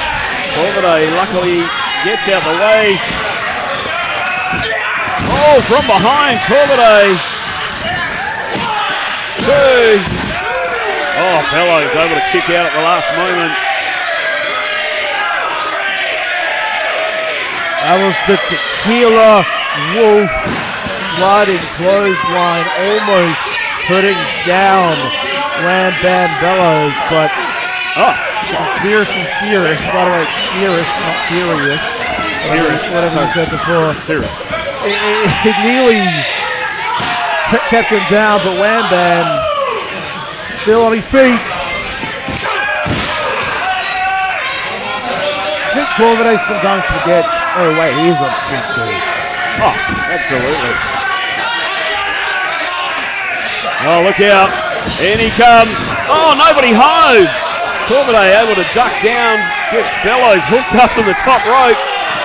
Corvidae luckily gets out the way. Oh, from behind, Corvidae. 2. Oh, Bellows able to kick out at the last moment. That was the Tequila Wolf sliding clothesline, almost putting down Wham Bam Bellows, but conspiracy theorist, by the way, it's theorist, not furious. Whatever you said before. It nearly kept him down, but Wham Bam still on his feet. I think Corvidae sometimes forgets, oh wait, he is a big dude. Oh, absolutely. Oh, look out. In he comes. Oh, nobody home. Corvidae able to duck down, gets Bellows hooked up in the top rope.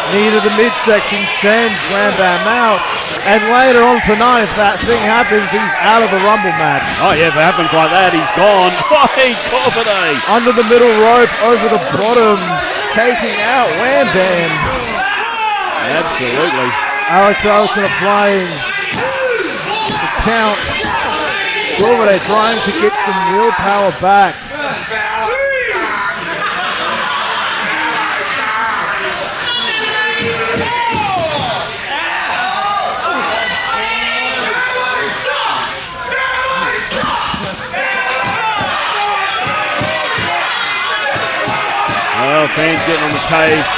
Knee to the midsection, sends Wham Bam out. And later on tonight, if that thing happens, he's out of the Rumble match. Oh, yeah, if it happens like that, he's gone. Hey, Corvidae. Under the middle rope, over the bottom, taking out Wham Bam. Absolutely. Alex Alton applying the count. Corvidae trying to get some willpower back. Well, fans getting on the case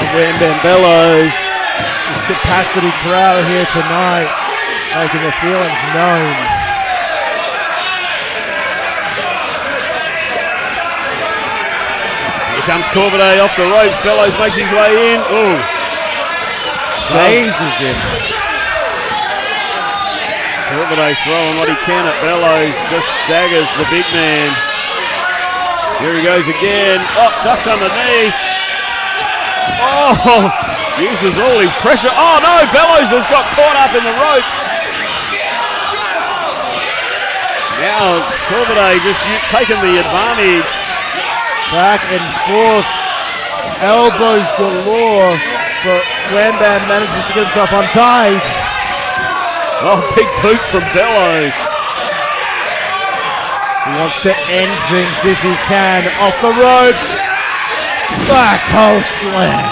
of Wham Bam Bellows. This capacity crowd here tonight, making their feelings known. Here comes Corvidae off the ropes. Bellows makes his way in. Oh, Gazes him. Corvidae throwing what he can at Bellows. Just staggers the big man. Here he goes again. Oh, ducks underneath. Oh, uses all his pressure. Oh no, Bellows has got caught up in the ropes. Now Corvidae just taking the advantage. Back and forth. Elbows galore, but Wham Bam manages to get himself untied. Oh, big boot from Bellows. He wants to end things if he can. Off the ropes. Back hole slam.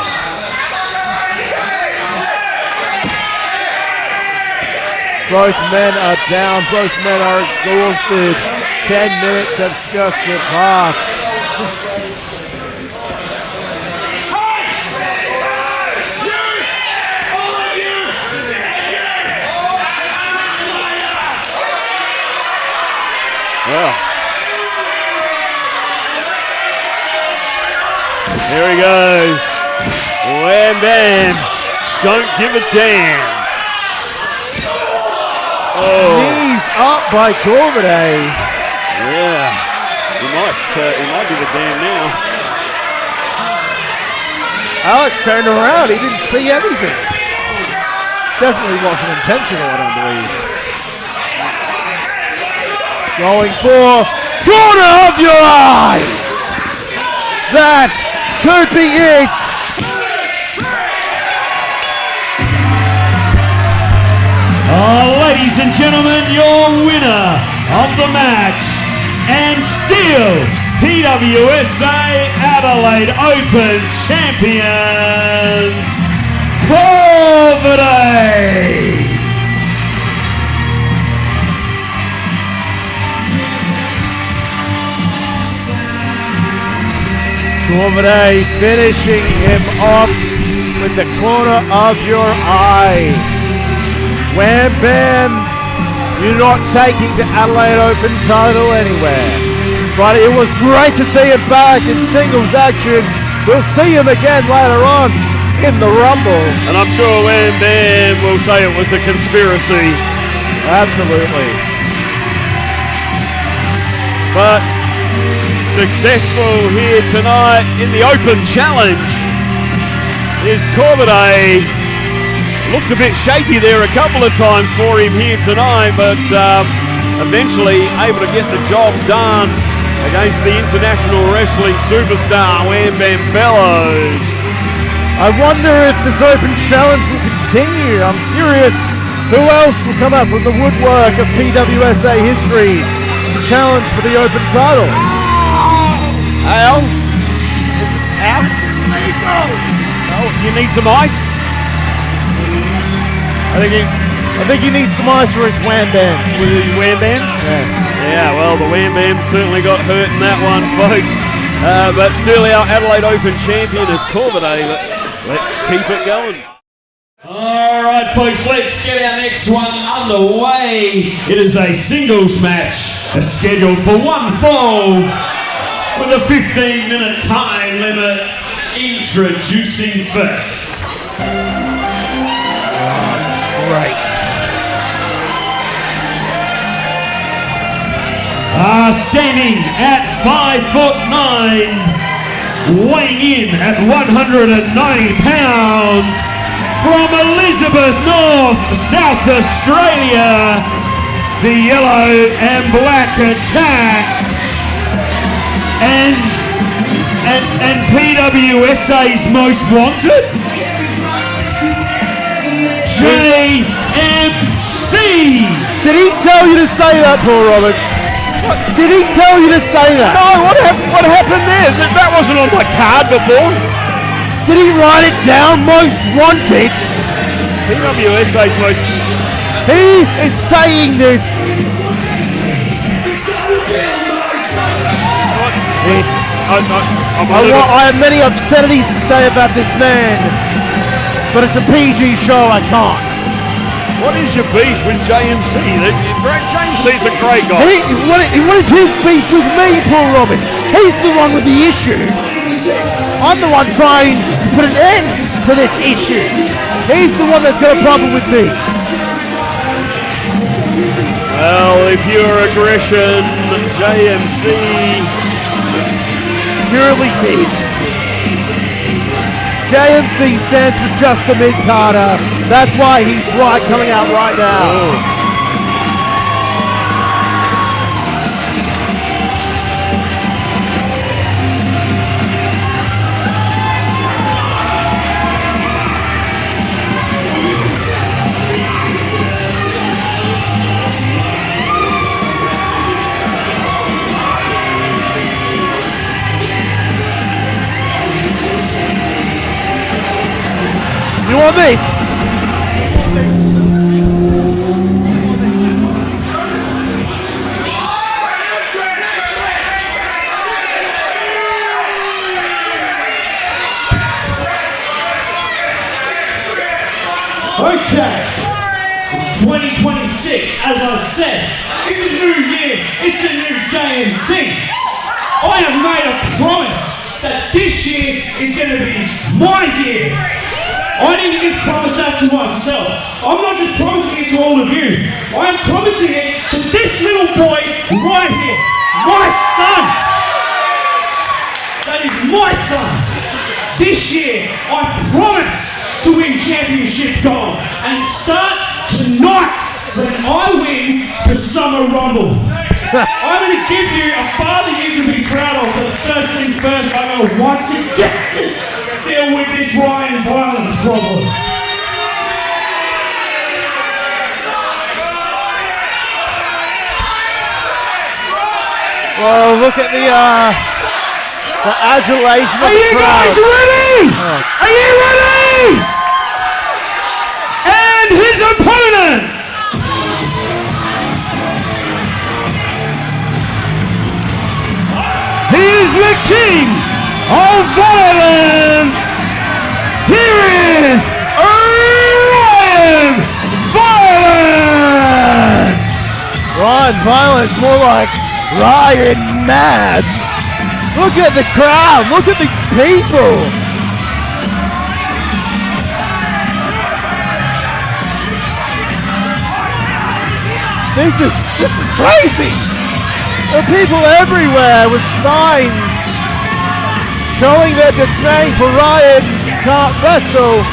Both men are down. Both men are exhausted. 10 minutes have just passed. Well, here he goes. Wham Bam. Don't give a damn. Oh. Knees up by Corvidae. Yeah. He might give a damn now. Alex turned around. He didn't see anything. Definitely wasn't intentional, I don't believe. Going for corner of your eye. That could be it. Ladies and gentlemen, your winner of the match and still PWSA Adelaide Open champion, Corvidae. Corvidae finishing him off with the corner of your eye. Wham Bam, you're not taking the Adelaide Open title anywhere. But it was great to see him back in singles action. We'll see him again later on in the Rumble. And I'm sure Wham Bam will say it was a conspiracy. Absolutely. But successful here tonight in the Open Challenge. is Corbidet. Looked a bit shaky there a couple of times for him here tonight, but eventually able to get the job done against the international wrestling superstar Wham Bam Bellows. I wonder if this open challenge will continue. I'm curious who else will come out from the woodwork of PWSA history to challenge for the open title. Al? Oh, you need some ice? I think he needs some ice for his wham bands. With his wham bands? Yeah, well, the wham bam certainly got hurt in that one, folks. But still our Adelaide Open champion is Corbidet. Let's keep it going. All right, folks, let's get our next one underway. It is a singles match scheduled for one fall with a 15-minute time limit. Introducing first. Great. Standing at 5'9", weighing in at 190 pounds, from Elizabeth North, South Australia, the yellow and black attack, and PWSA's most wanted, JMC. Did he tell you to say that, Paul Roberts? Did he tell you to say that? No, what happened there? That wasn't on my card before. Did he write it down? Most wanted. PWSA's most... He is saying this. Yes. I have many obscenities to say about this man, but it's a PG show, I can't. What is your beef with JMC? JMC's a great guy. What is his beef with me, Paul Roberts? He's the one with the issue. I'm the one trying to put an end to this issue. He's the one that's got a problem with me. Well, if pure aggression, JMC... purely mid. JMC stands for just a mid-carder. That's why he's coming out right now. You want this? Okay, it's 2026, as I said, it's a new year, it's a new JMC. I have made a promise that this year is going to be my year. I didn't just promise that to myself. I'm not just promising it to all of you. I'm promising it to this little boy right here, my son. That is my son. This year, I promise to win championship gold, and it starts tonight when I win the Summer Rumble. I'm going to give you a father you can be proud of, but first things first, I'm going to once again deal with this Ryan violence problem. Well, look at the adulation of the crowd. Are you guys ready? Are you ready? And his opponent, he is the king of violence. Here is Ryan Violence. Ryan Violence, more like Ryan Mad. Look at the crowd. Look at these people. This is crazy. There are people everywhere with signs showing their dismay for Ryan. can't wrestle.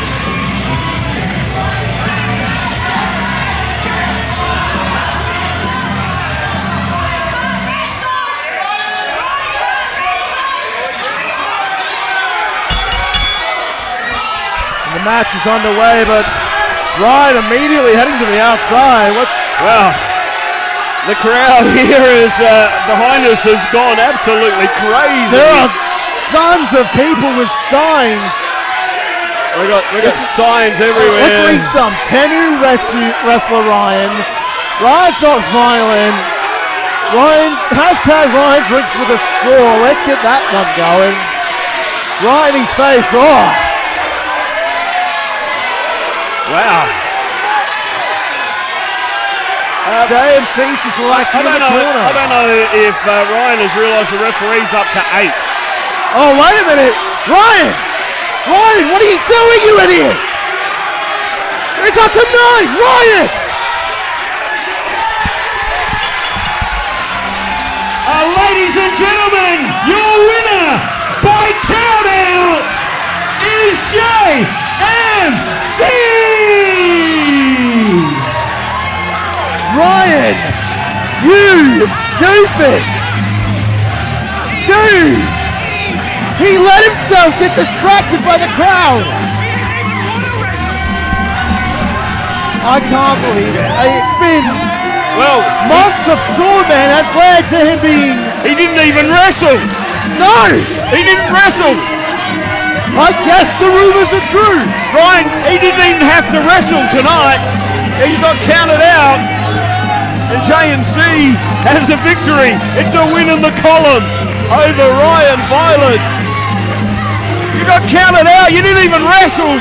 The match is underway, but Ryan immediately heading to the outside. Well, the crowd here is behind us has gone absolutely crazy. There are tons of people with signs. We got signs everywhere. Let's read some. Tenu wrestler Ryan. Ryan's not violent. Hashtag Ryan drinks with a straw. Let's get that one going. Right in his face. Oh. Wow. JMC's just relaxing in the corner. I don't know if Ryan has realised the referee's up to 8. Oh, wait a minute. Ryan, what are you doing, you idiot? It's up to 9. Ryan! Ladies and gentlemen, your winner by count-out is JMC! Ryan, you doofus! Dudes! He let himself get distracted by the crowd! I can't believe it. It's been months of torment has led to him being... He didn't even wrestle! No! He didn't wrestle! I guess the rumors are true! Ryan, he didn't even have to wrestle tonight. He got counted out. And JMC has a victory. It's a win in the column over Ryan Violence. You got counted out. You didn't even wrestle.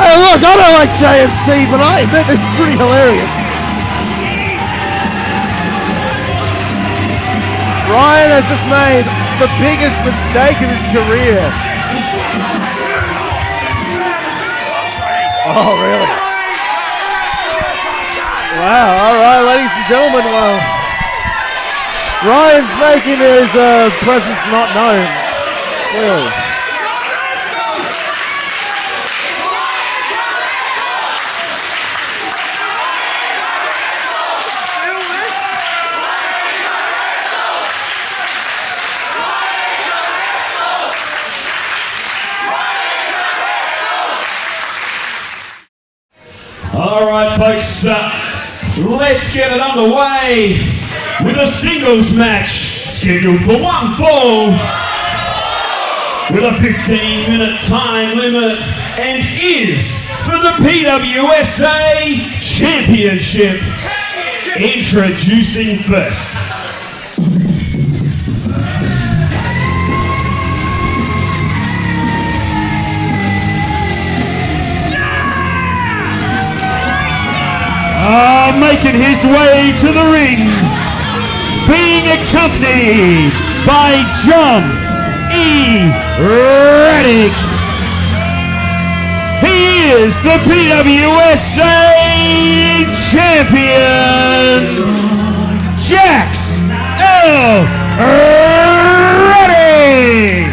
Hey, look, I don't like JMC, but I admit this is pretty hilarious. Ryan has just made the biggest mistake in his career. Oh, really? Wow, all right, ladies and gentlemen, well, Ryan's making his presence not known, clearly. All right, folks, let's get it underway with a singles match scheduled for one fall with a 15-minute time limit and is for the PWSA Championship. Introducing first. Making his way to the ring, being accompanied by John E. Radic. He is the PWSA champion, Jaxx Radic.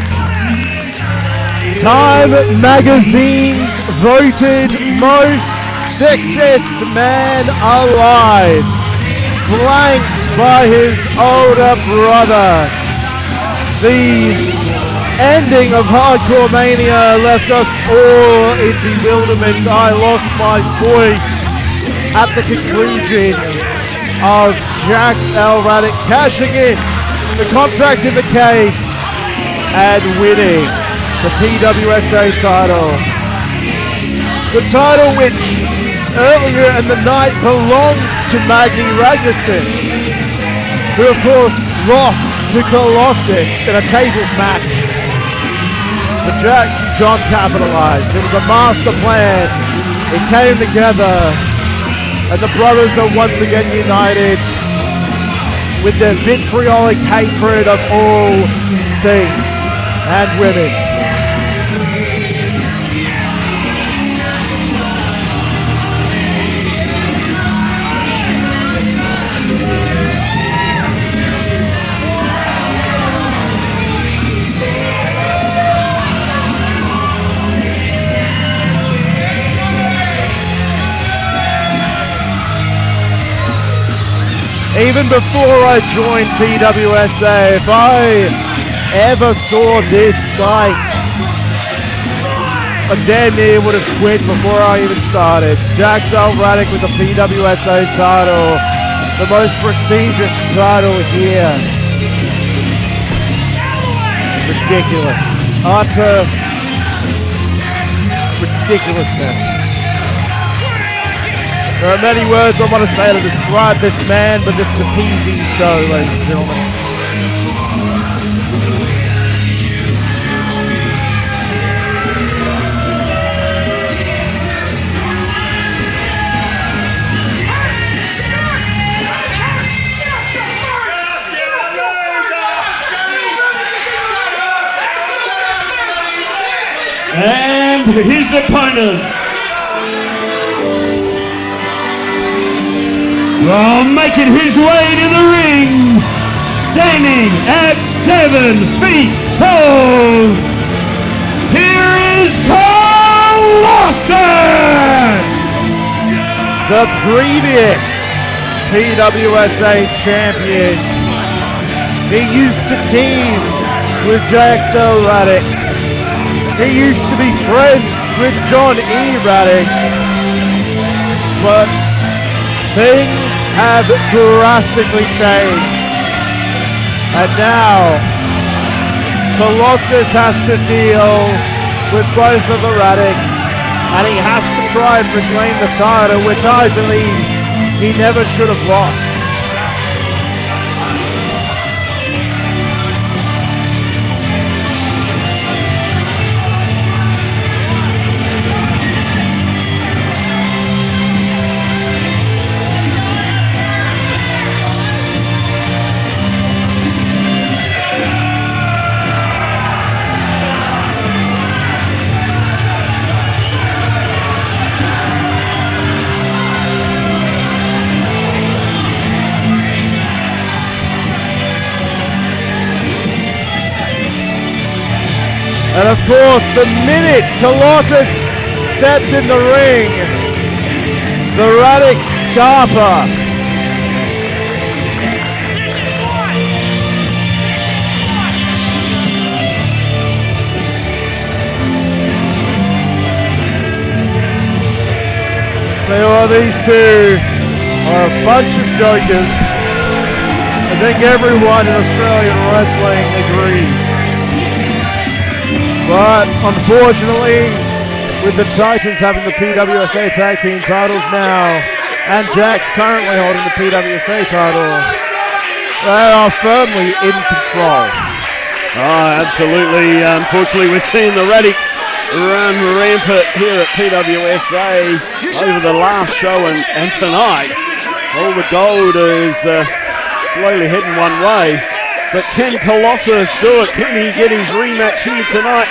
Time Magazine's voted most sexiest man alive, flanked by his older brother. The ending of Hardcore Mania left us all in bewilderment. I lost my voice at the conclusion of Jaxx Radic cashing in the contract in the case and winning the PWSA title. The title which earlier in the night belonged to Magni Ragnarsson, who of course lost to Colossus in a tables match. But Jaxx and John capitalized. It was a master plan. It came together, and the brothers are once again united with their vitriolic hatred of all things and women. Even before I joined PWSA, if I ever saw this sight, I damn near would have quit before I even started. Jaxx Radic with the PWSA title, the most prestigious title here. Ridiculous. Utter ridiculousness. There are many words I want to say to describe this man, but this is a PG show, ladies and gentlemen. And his opponent, making his way to the ring, standing at 7 feet tall, here is Colossus! The previous PWSA champion. He used to team with Jaxx Radic. He used to be friends with John E. Radic. But things have drastically changed. And now, Colossus has to deal with both of the Radics, and he has to try and reclaim the title, which I believe he never should have lost. And of course, the minute Colossus steps in the ring, the Radic Scarpa so these two are a bunch of jokers. I think everyone in Australian wrestling agrees. But unfortunately, with the Titans having the PWSA tag team titles now, and Jaxx currently holding the PWSA title, they are firmly in control. Oh, absolutely. Unfortunately, we're seeing the Radics run rampant here at PWSA over the last show and tonight. All the gold is slowly heading one way. But can Colossus do it? Can he get his rematch here tonight?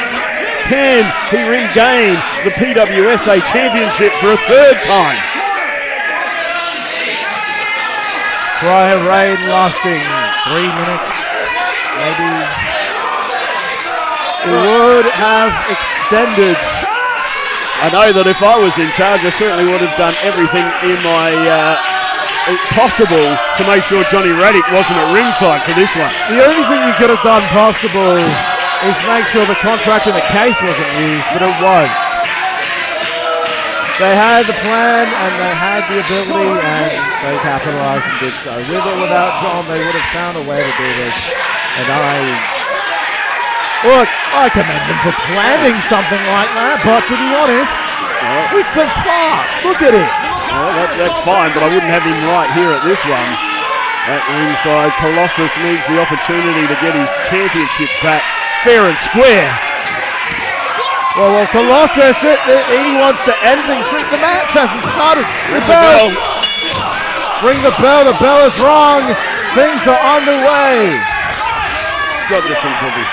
Can he regain the PWSA championship for a third time? Prior reign lasting 3 minutes, maybe. It would have extended. I know that if I was in charge, I certainly would have done everything in my possible to make sure Johnny Radic wasn't at ringside for this one. The only thing you could have done possible is make sure the contract in the case wasn't used, but it was. They had the plan and they had the ability and they capitalized and did so. With or without John, they would have found a way to do this. And I commend them for planning something like that, but to be honest, it's a farce. Look at it. Well, that's fine, but I wouldn't have him right here at this one. At ringside, Colossus needs the opportunity to get his championship back fair and square. Well, Colossus, he wants to end things. The match hasn't started. Ring the bell. Ring the bell. The bell is rung. Things are underway. God, this thing's heavy.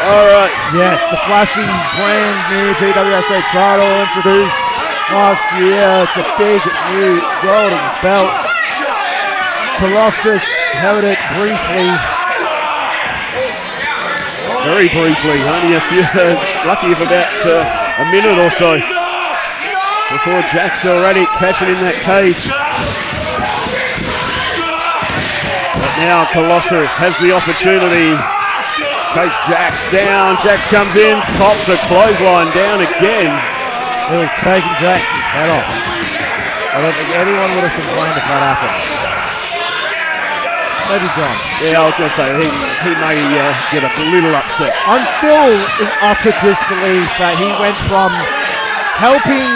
All right. Yes, the flashy brand new PWSA title introduced last year. It's a big new golden belt. Colossus held it briefly. Very briefly, only a few, lucky of about a minute or so before Jaxx Radic cashing in that case. Now Colossus has the opportunity. Takes Jaxx down. Jaxx comes in, pops a clothesline down again. He was taking Jaxx's head off. I don't think anyone would have complained if that happened. Maybe John. Yeah, I was going to say, he may get a little upset. I'm still in utter disbelief that he went from helping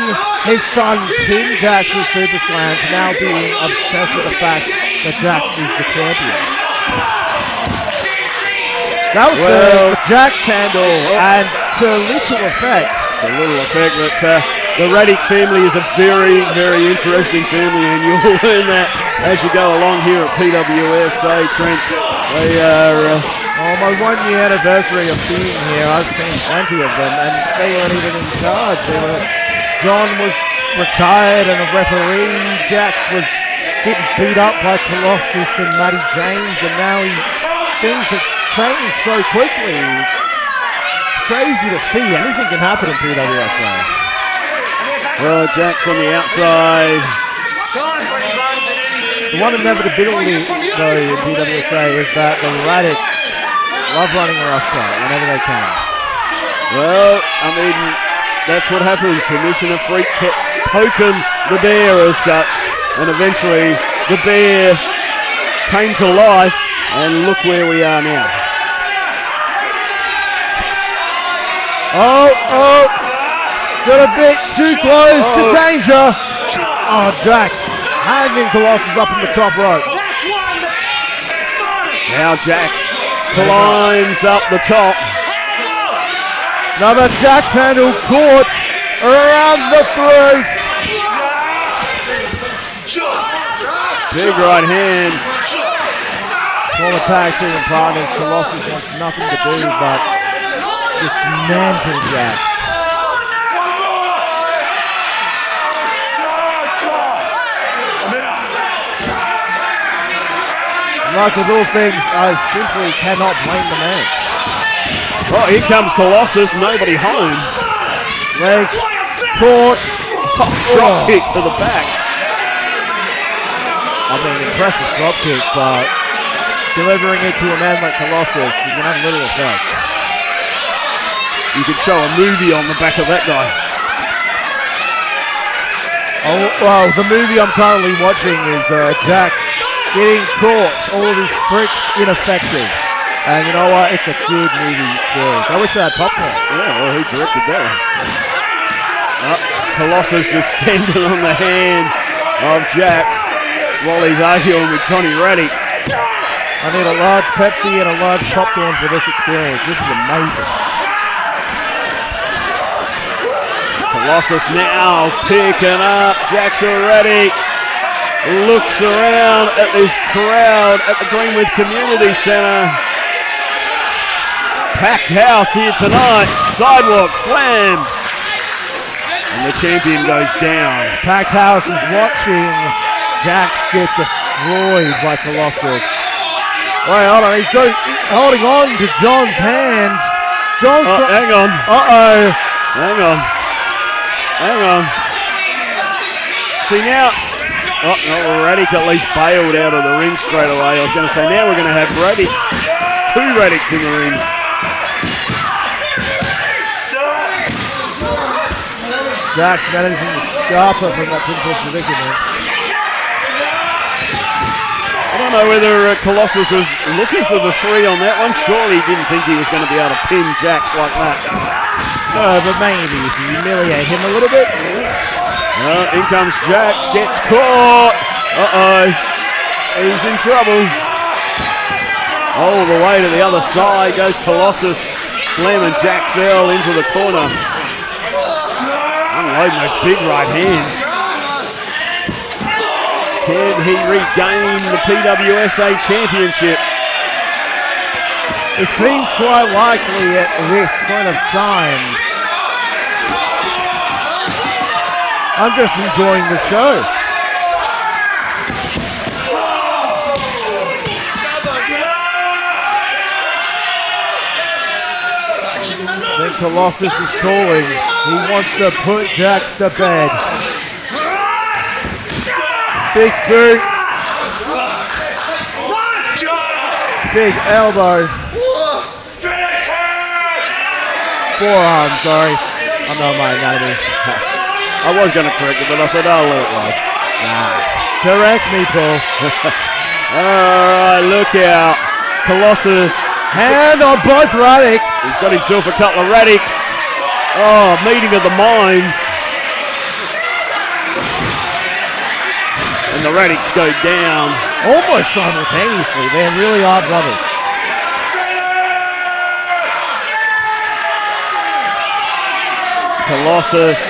his son pin Jaxx with Super Slam to now being obsessed with the fact that Jaxx is the champion. That was the Jaxx handle, and to little effect. A little effect that the Radic family is a very, very interesting family, and you'll learn that as you go along here at PWSA, Trent. They are... on my 1-year anniversary of being here, I've seen plenty of them, and they weren't even in charge. John was retired and a referee. Jaxx was getting beat up by Colossus and Matty James, and now things have changed so quickly. It's crazy to see. Anything can happen in PWSA. Well, Jaxx on the outside. The one inevitability, though, in PWSA is that the Radics love running a rough fight whenever they can. Well, I mean, that's what happened. Commissioner Freak kept poking the bear as such, and eventually the bear came to life, and look where we are now. Oh, got a bit too close to danger. Oh, Jaxx hanging Colossus up in the top rope. Now Jaxx climbs up the top. Another Jaxx handle caught around the throat. Big right hands. Former tag team partners, Colossus wants nothing to do but dismantle Jaxx. Like with all things, I simply cannot blame the man. Oh, here comes Colossus, nobody home. Leg caught. Drop kick to the back. I mean, impressive drop kick, but delivering it to a man like Colossus is going to have little effect. You could show a movie on the back of that guy. Oh, well, the movie I'm currently watching is Jaxx getting caught, all of his tricks ineffective. And you know what? It's a good movie experience. I wish I had popcorn. Yeah, well, he directed that. Colossus is standing on the hand of Jaxx while he's arguing with Johnny Radic. I need a large Pepsi and a large popcorn for this experience. This is amazing. Colossus now picking up Jaxx Radic. Looks around at this crowd at the Greenwood Community Centre. Packed house here tonight. Sidewalk slam. And the champion goes down. Packed house is watching Jaxx get destroyed by Colossus. Wait, hold on. He's holding on to John's hand. Hang on. Uh-oh. Hang on. See now. Oh, no, Radic at least bailed out of the ring straight away. I was going to say, now we're going to have two Radics in the ring. Jaxx managing to stop her from that pinfall predicament. I don't know whether Colossus was looking for the 3 on that one. Surely he didn't think he was going to be able to pin Jaxx like that. No, but maybe if you humiliate him a little bit. In comes Jaxx, gets caught. He's in trouble. All the way to the other side goes Colossus, slamming Jaxx into the corner. Unloading those big right hands. Can he regain the PWSA championship? It seems quite likely at this point of time. I'm just enjoying the show. Then Colossus is calling. He wants to put Jaxx to bed. Big boot. big elbow. Forearm, sorry. I know my anatomy. I was going to correct it, but I said I'll let it ride. Correct me, Paul. Alright, look out. Colossus. Hand on both Radics. He's got himself a couple of Radics. Oh, meeting of the minds. And the Radics go down. Almost simultaneously. They really are brothers. Colossus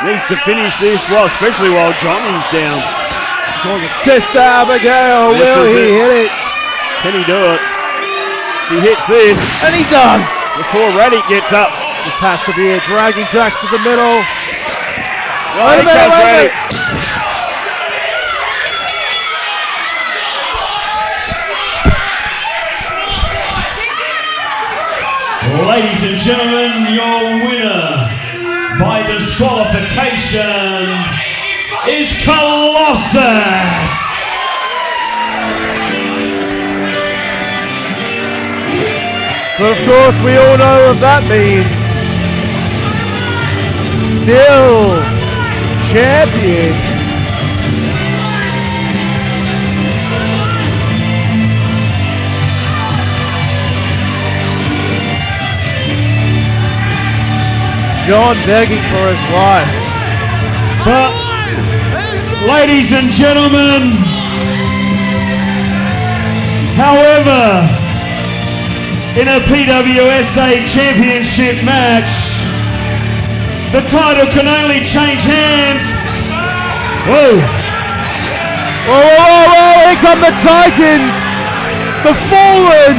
needs to finish this, well, especially while Johnny's down. Sister Abigail, will he hit it? Can he do it? He hits this. And he does. Before Radic gets up. This has to be it. Dragging Jaxx to the middle. Wait a minute. Ladies and gentlemen, your winner by disqualification is Colossus. But of course, we all know what that means. Still champion. John begging for his life. But, ladies and gentlemen, however, in a PWSA championship match, the title can only change hands. Whoa! Whoa, whoa, whoa, whoa, here come the Titans! The Fallen!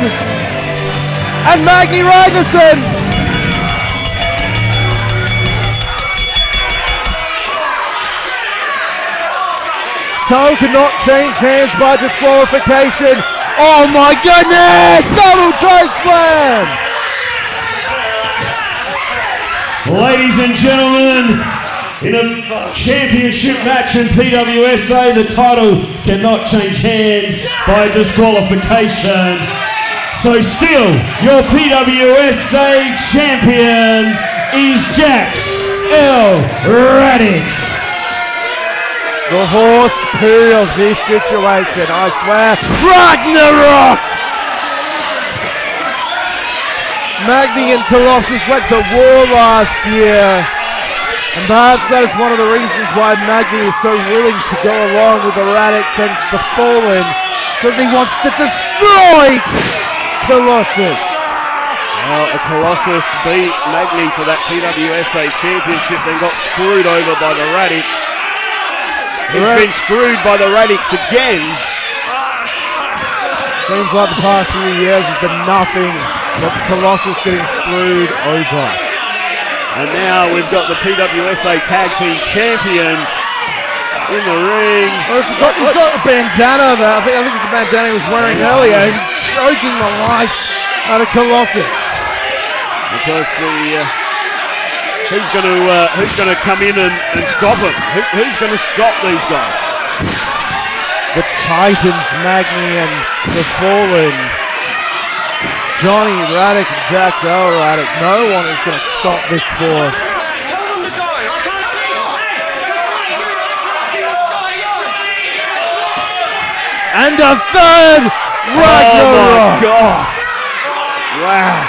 And Magni Ragnarsson! Title cannot change hands by disqualification. Oh my goodness! Double choke slam! Ladies and gentlemen, in a championship match in PWSA, the title cannot change hands by disqualification. So still, your PWSA champion is Jaxx Radic. The horse poo of this situation, I swear. Ragnarok! Magni and Colossus went to war last year. And perhaps that is one of the reasons why Magni is so willing to go along with the Radics and the Fallen. Because he wants to destroy Colossus. Well, Colossus beat Magni for that PWSA championship and got screwed over by the Radics. He's been screwed by the Radics again. Seems like the past few years has been nothing but Colossus getting screwed over. And now we've got the PWSA Tag Team Champions in the ring. Well, he's got a bandana there. I think it's a bandana he was wearing earlier. He's choking the life out of Colossus. Because who's going to come in and stop him? Who's going to stop these guys? The Titans, Magni and the Fallen. Johnny Radic and Jaxx Radic. No one is going to stop this force. And a third Ragnarok! Oh my God! Wow,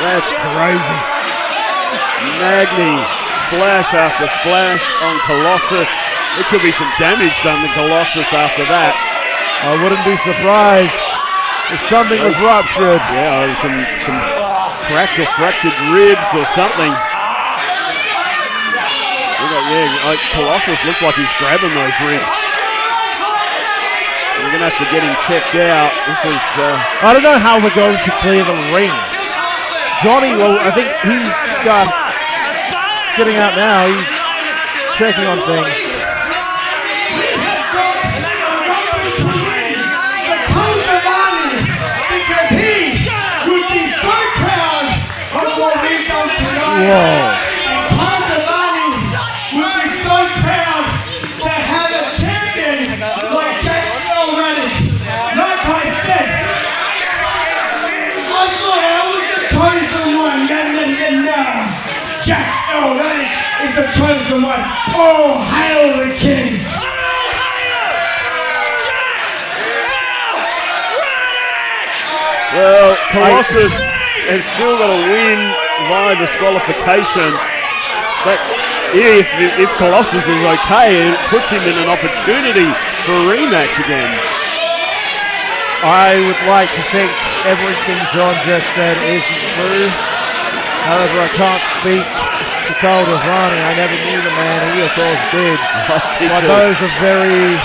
that's crazy. Magni, splash after splash on Colossus. There could be some damage done to Colossus after that. I wouldn't be surprised if something was ruptured. Yeah, some cracked or fractured ribs or something. Like Colossus looks like he's grabbing those ribs. We're going to have to get him checked out. This is... I don't know how we're going to clear the ring. Johnny, well, I think he's getting out now. He's checking on things. Col Dervany, because he would be so proud of what we've done tonight. Whoa. Col Dervany would be so proud to have a champion like Jaxx Radic. Like I said, Jaxx Radic is the chosen one. Oh, hail the king! Well, Colossus has still got to win via disqualification. But if Colossus is okay, it puts him in an opportunity for a rematch again. I would like to think everything John just said isn't true. However, I can't speak to Col Dervany. I never knew the man. He, of course, did. But those are very...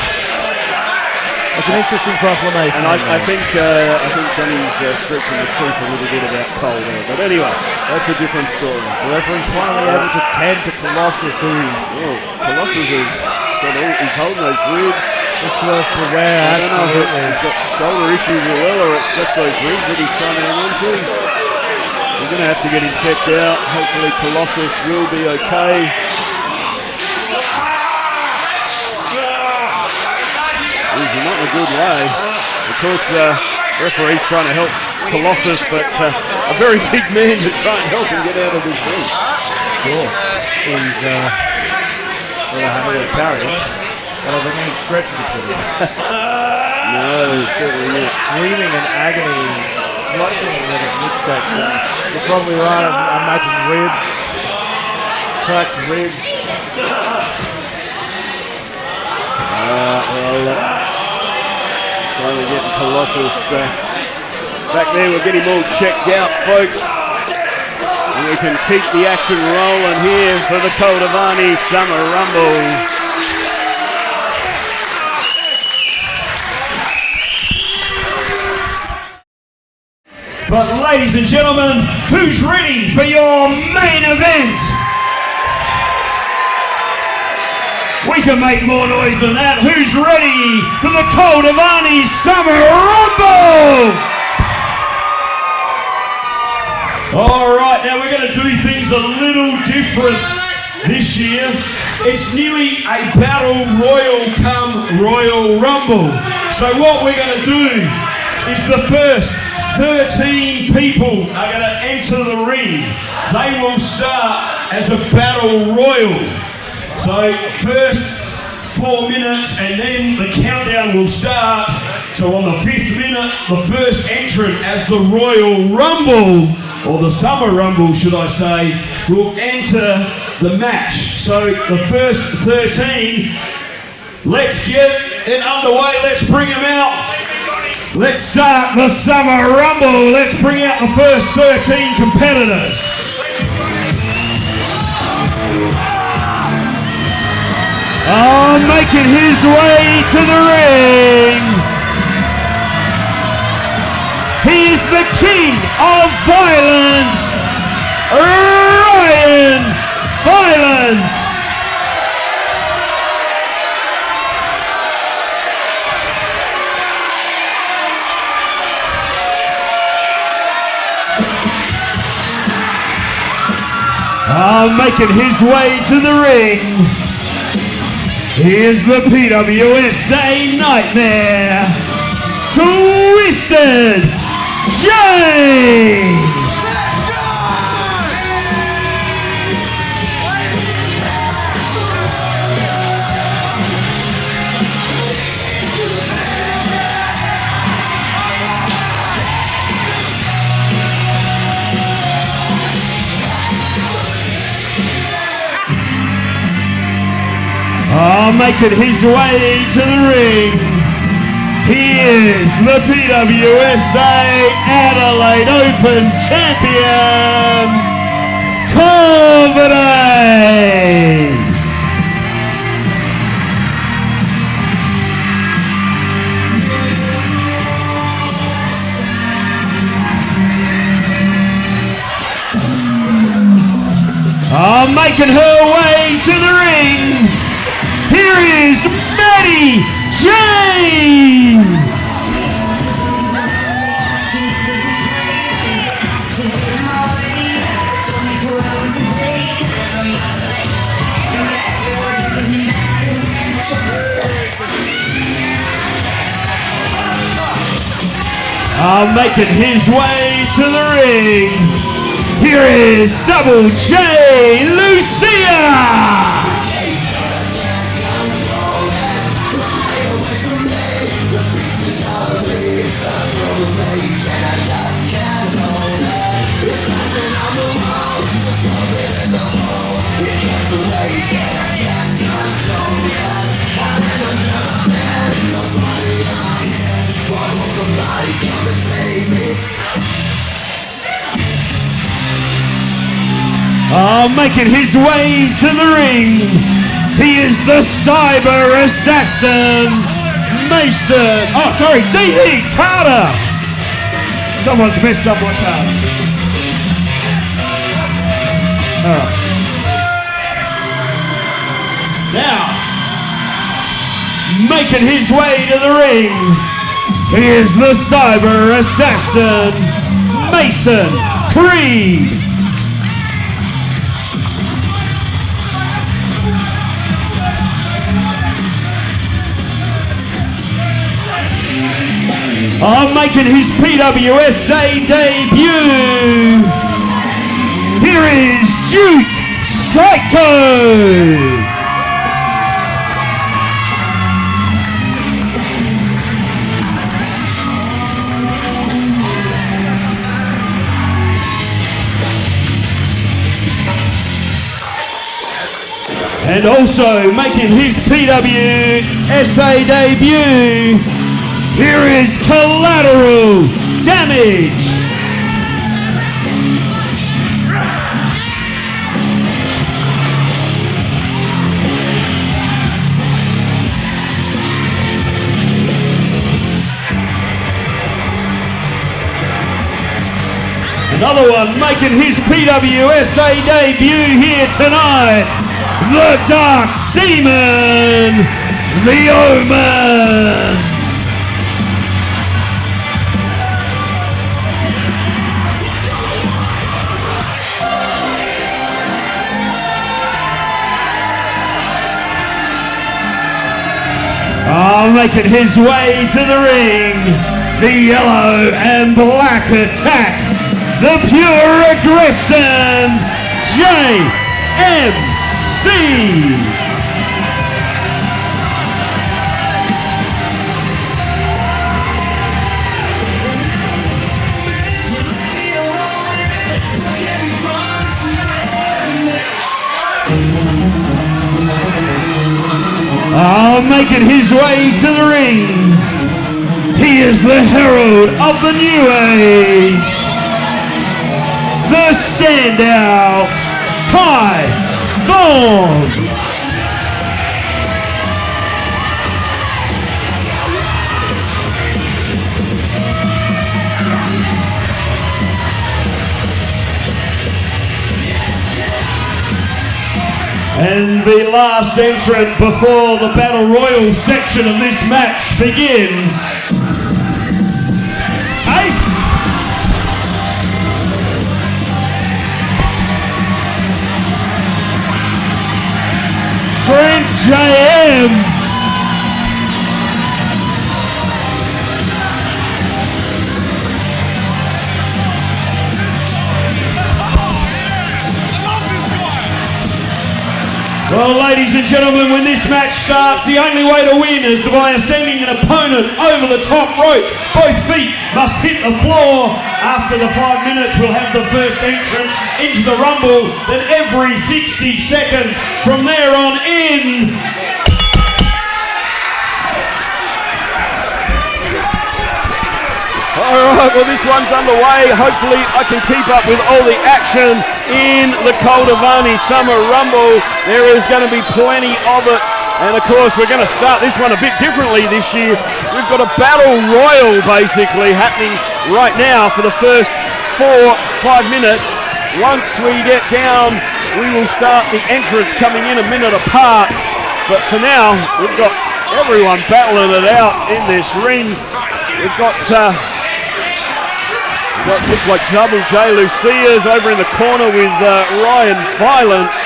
It's an interesting proclamation. And I think Johnny's stretching the truth a little bit about Cole there. But anyway, that's a different story. The referee's finally able to tend to Colossus, who... Oh, Colossus is he's holding those ribs. Which was rare, I don't know if he's got shoulder issues as well, or it's just those ribs that he's trying to hang on to. We're going to have to get him checked out. Hopefully Colossus will be okay. He's not in a good way. Of course, referee's trying to help Colossus, but a very big man to try and help him get out of his ring. Sure. He's having a carry. I don't think he's stretching it to him. No, certainly not. Screaming in agony, clutching at his midsection. You're probably right, I imagine ribs, cracked ribs. Finally getting Colossus back there. We'll get him all checked out, folks. And we can keep the action rolling here for the Col Dervany Summer Rumble. But ladies and gentlemen, who's ready for your main event? We can make more noise than that. Who's ready for the Col Dervany Summer Rumble? All right, now we're going to do things a little different this year. It's nearly a battle royal come Royal Rumble. So what we're going to do is the first 13 people are going to enter the ring. They will start as a battle royal. So first 4 minutes and then the countdown will start. So on the 5th minute, the first entrant as the Royal Rumble, or the Summer Rumble should I say, will enter the match. So the first 13, let's get it underway, let's bring them out. Let's start the Summer Rumble. Let's bring out the first 13 competitors. Oh, making his way to the ring. He's the king of violence, Ryan Violence. Making his way to the ring, here's the PWSA Nightmare, Twisted J. Making his way to the ring, here's the PWSA Adelaide Open Champion, Col Dervany. Making her way to the ring, here is Magni James. Making his way to the ring, Here is Double J Lucia. Making his way to the ring, he is the Cyber Assassin, Mason. Oh, sorry, D.D. Carter. Someone's messed up my card. All right. Now, making his way to the ring, he is the Cyber Assassin, Mason Creed. Making his PWSA debut, here is Duke Psycho. And also making his PWSA debut, here is Collateral Damage. Another one making his PWSA debut here tonight, the Dark Demon, the Omen. Making his way to the ring, the Yellow and Black Attack, the Pure Aggression, JMC. Making his way to the ring, he is the Herald of the New Age, the standout, Kai Thorne. And the last entrant before the Battle Royal section of this match begins. Hey! Trent JM. Well, ladies and gentlemen, when this match starts, the only way to win is by sending an opponent over the top rope. Both feet must hit the floor. After the 5 minutes, we'll have the first entrant into the Rumble. Then every 60 seconds from there on in. Alright, well this one's underway. Hopefully I can keep up with all the action in the Col Dervany Summer Rumble. There is going to be plenty of it. And of course we're going to start this one a bit differently this year. We've got a Battle Royal basically happening right now for the first 4-5 minutes. Once we get down, we will start the entrants coming in a minute apart. But for now, we've got everyone battling it out in this ring. We've got what looks like Double J Lucia's over in the corner with Ryan Violence.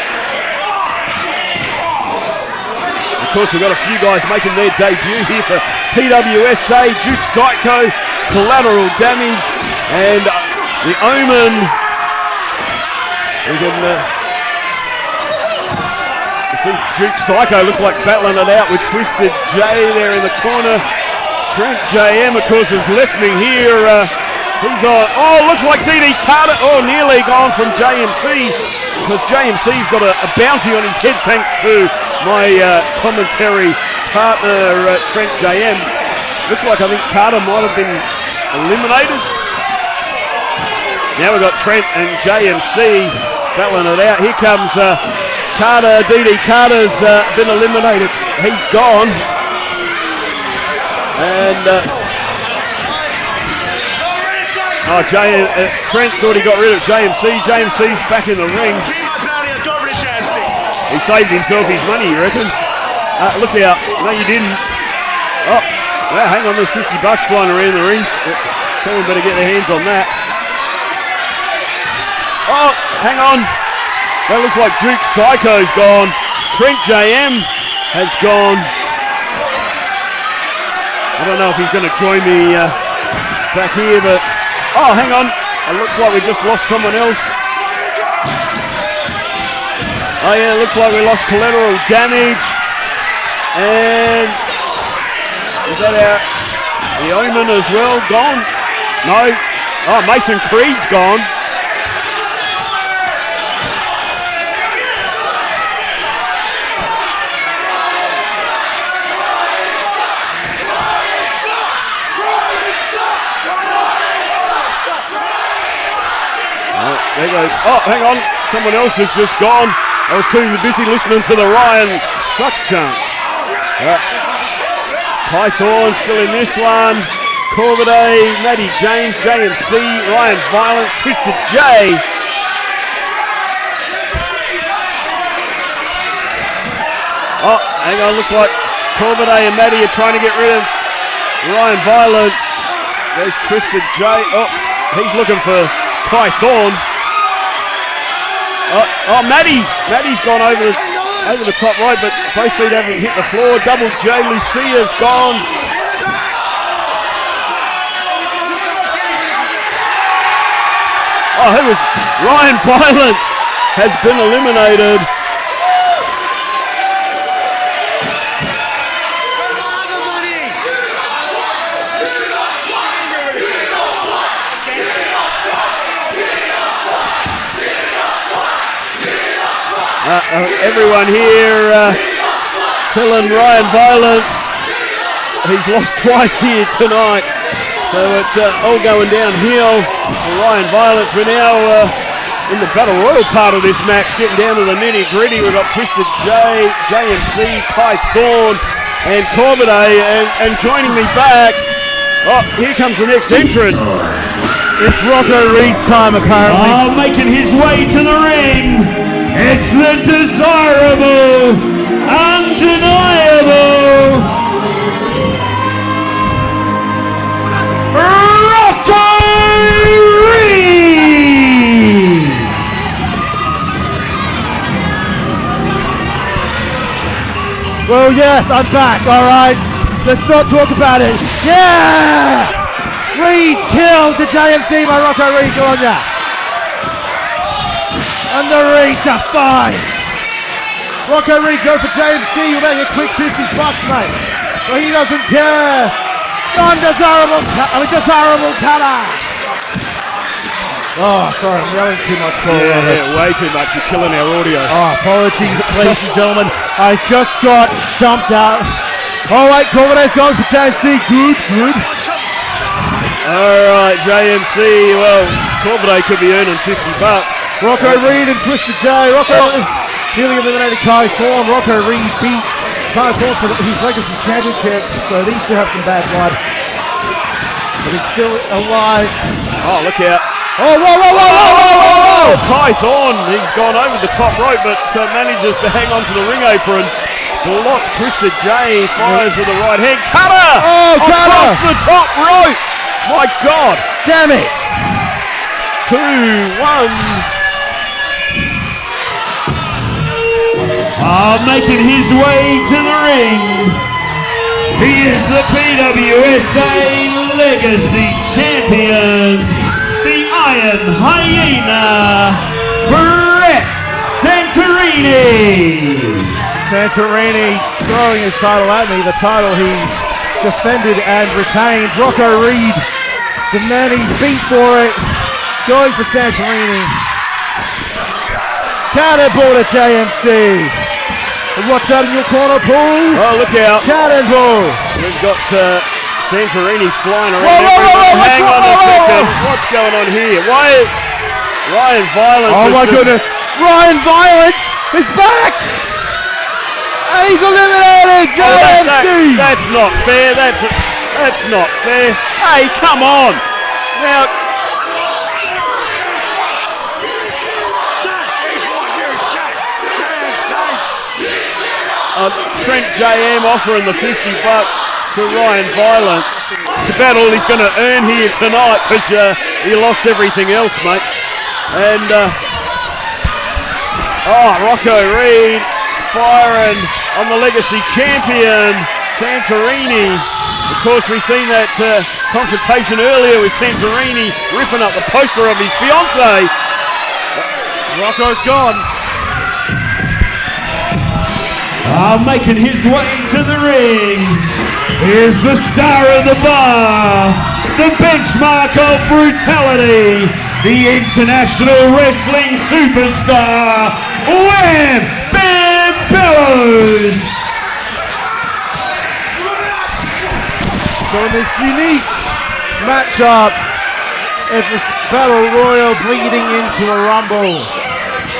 Of course, we've got a few guys making their debut here for PWSA, Duke Psycho, Collateral Damage, and the Omen We can you see Duke Psycho looks like battling it out with Twisted J there in the corner. Trent JM, of course, has left me here. He's on. Oh, looks like DD Carter. Oh, nearly gone from JMC because JMC's got a bounty on his head thanks to my commentary partner, Trent JM. Looks like I think Carter might have been eliminated. Now we've got Trent and JMC battling it out. Here comes Carter. DD Carter's been eliminated. He's gone. And Trent thought he got rid of JMC. JMC's back in the ring. He saved himself his money, he reckons. Look out. No, you didn't. Oh, well, hang on. There's $50 flying around the rings. Someone better get their hands on that. Oh, hang on. That looks like Duke Psycho's gone. Trent JM has gone. I don't know if he's going to join me back here, but oh, hang on. It looks like we just lost someone else. Oh yeah, it looks like we lost Collateral Damage. And is that the Omen as well gone? No. Oh, Mason Creed's gone. There goes. Oh, hang on. Someone else has just gone. I was too busy listening to the Ryan Sucks chant. Python still in this one. Corvidae, Matty James, JMC, Ryan Violence, Twisted J. Oh, hang on. Looks like Corvidae and Matty are trying to get rid of Ryan Violence. There's Twisted J. Oh, he's looking for Python. Oh, Matty's gone over the top right, but both feet haven't hit the floor. Double J, Lucia's gone. Oh, who was Ryan Violence has been eliminated. Everyone here telling Ryan Violence he's lost twice here tonight. So it's all going downhill for Ryan Violence. We're now in the Battle Royal part of this match, getting down to the nitty gritty. We've got Twisted J, JMC, Python, and Corvidae. And joining me back, oh, here comes the next entrant. It's Rocco Reed's time, apparently. Oh, making his way to the ring. It's the desirable, undeniable Rocco Reed! Well, yes, I'm back, all right? Let's not talk about it. Yeah! Reed killed the JMC by Rocco Reed, go on ya. And the Reed defy. Rocco Reed go for JMC, you'll make a quick $50, mate. But he doesn't care. Desirable cutter. Oh, sorry, I'm yelling too much. Yeah, way too much. You're killing our audio. Oh, apologies, ladies and gentlemen. I just got dumped out. All right, Corvidae's going for JMC. Good. All right, JMC. Well, Corvidae could be earning $50. Rocco Reed and Twisted J. Rocco nearly eliminated Kai Thorne. Rocco Reed beat Kai Thorne for his Legacy Championship, so these two have some bad blood. But he's still alive. Oh, look out. Oh, whoa. Kai Thorne, he's gone over the top rope, but manages to hang on to the ring apron. Blocks Twisted J, fires with the right hand. Cutter! Oh, Cutter! Across the top rope! My God! Damn it! 2-1. Making his way to the ring, he is the PWSA Legacy Champion, the Iron Hyena, Brett Santirini. Santirini throwing his title at me, the title he defended and retained. Rocco Reed demanding beat for it, going for Santirini. Cannonball to JMC. Watch out in your corner, Paul. Oh, look out. Cannonball. We've got Santirini flying around. Whoa, Hang on a second. What's going on here? Why Ryan Violence? Oh my goodness. Ryan Violence is back. And he's eliminated JMC. That's not fair. That's not fair. Hey, come on. Now, Trent JM offering the $50 to Ryan Violence. It's about all he's going to earn here tonight because he lost everything else, mate. And Rocco Reed firing on the legacy champion Santirini. Of course, we've seen that confrontation earlier with Santirini ripping up the poster of his fiance. Rocco's gone. Making his way to the ring, here's the star of the bar, the benchmark of brutality, the international wrestling superstar, Wham Bam Bellows. So in this unique matchup, it was Battle Royal bleeding into a Rumble.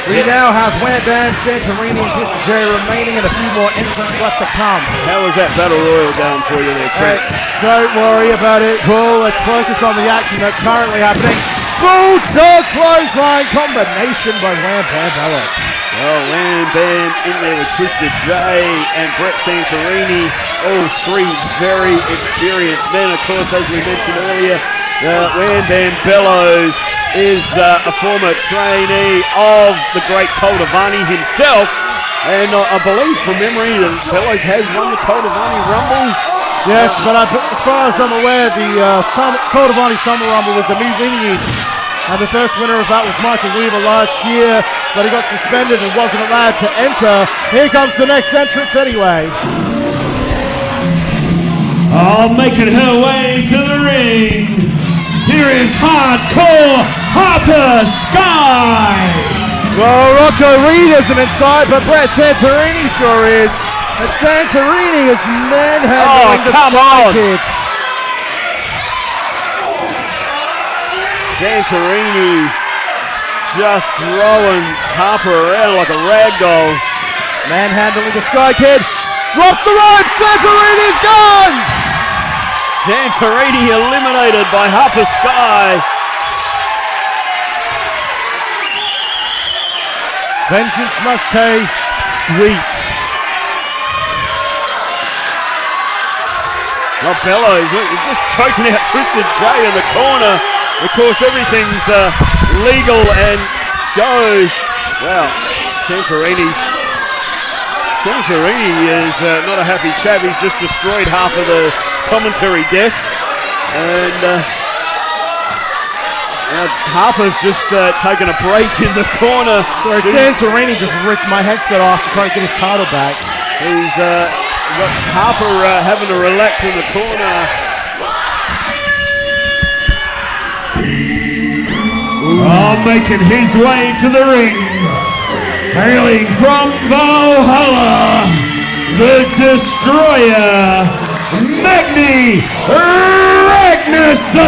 We now have Wham Bam, Santirini, and Mr. J remaining and a few more entrants left to come. How was that Battle Royal going for you there, Trent? Don't worry about it, Paul. Let's focus on the action that's currently happening. Bulldog clothesline combination by Wham Bam Bellows. Well, Wham Bam in there with Twisted J and Brett Santirini. All three very experienced men. Of course, as we mentioned earlier, Wham Bam Bellows is a former trainee of the great Col Dervany himself. And I believe from memory that Bellows has won the Col Dervany Rumble. Yes, but as far as I'm aware, the Col Dervany Summer Rumble was a new lineage. And the first winner of that was Michael Weaver last year, but he got suspended and wasn't allowed to enter. Here comes the next entrance anyway. Making her way to the ring, here is Hardcore Harper Sky. Well, Rocco Reed isn't inside, but Brett Santirini sure is. And Santirini is manhandling the Sky Kid. Santirini just throwing Harper around like a rag doll. Manhandling the Sky Kid. Drops the rope. Santirini's gone. Santirini eliminated by Harper Sky. Vengeance must taste sweet. Well, Bellows just choking out Twisted J in the corner. Of course, everything's legal and goes. Wow, Santirini is not a happy chap. He's just destroyed half of the commentary desk. And Harper's just taking a break in the corner. Santirini just ripped my headset off to try to get his title back. He's got Harper having to relax in the corner. Making his way to the ring, hailing from Valhalla, the Destroyer, Magni Ragnarsson.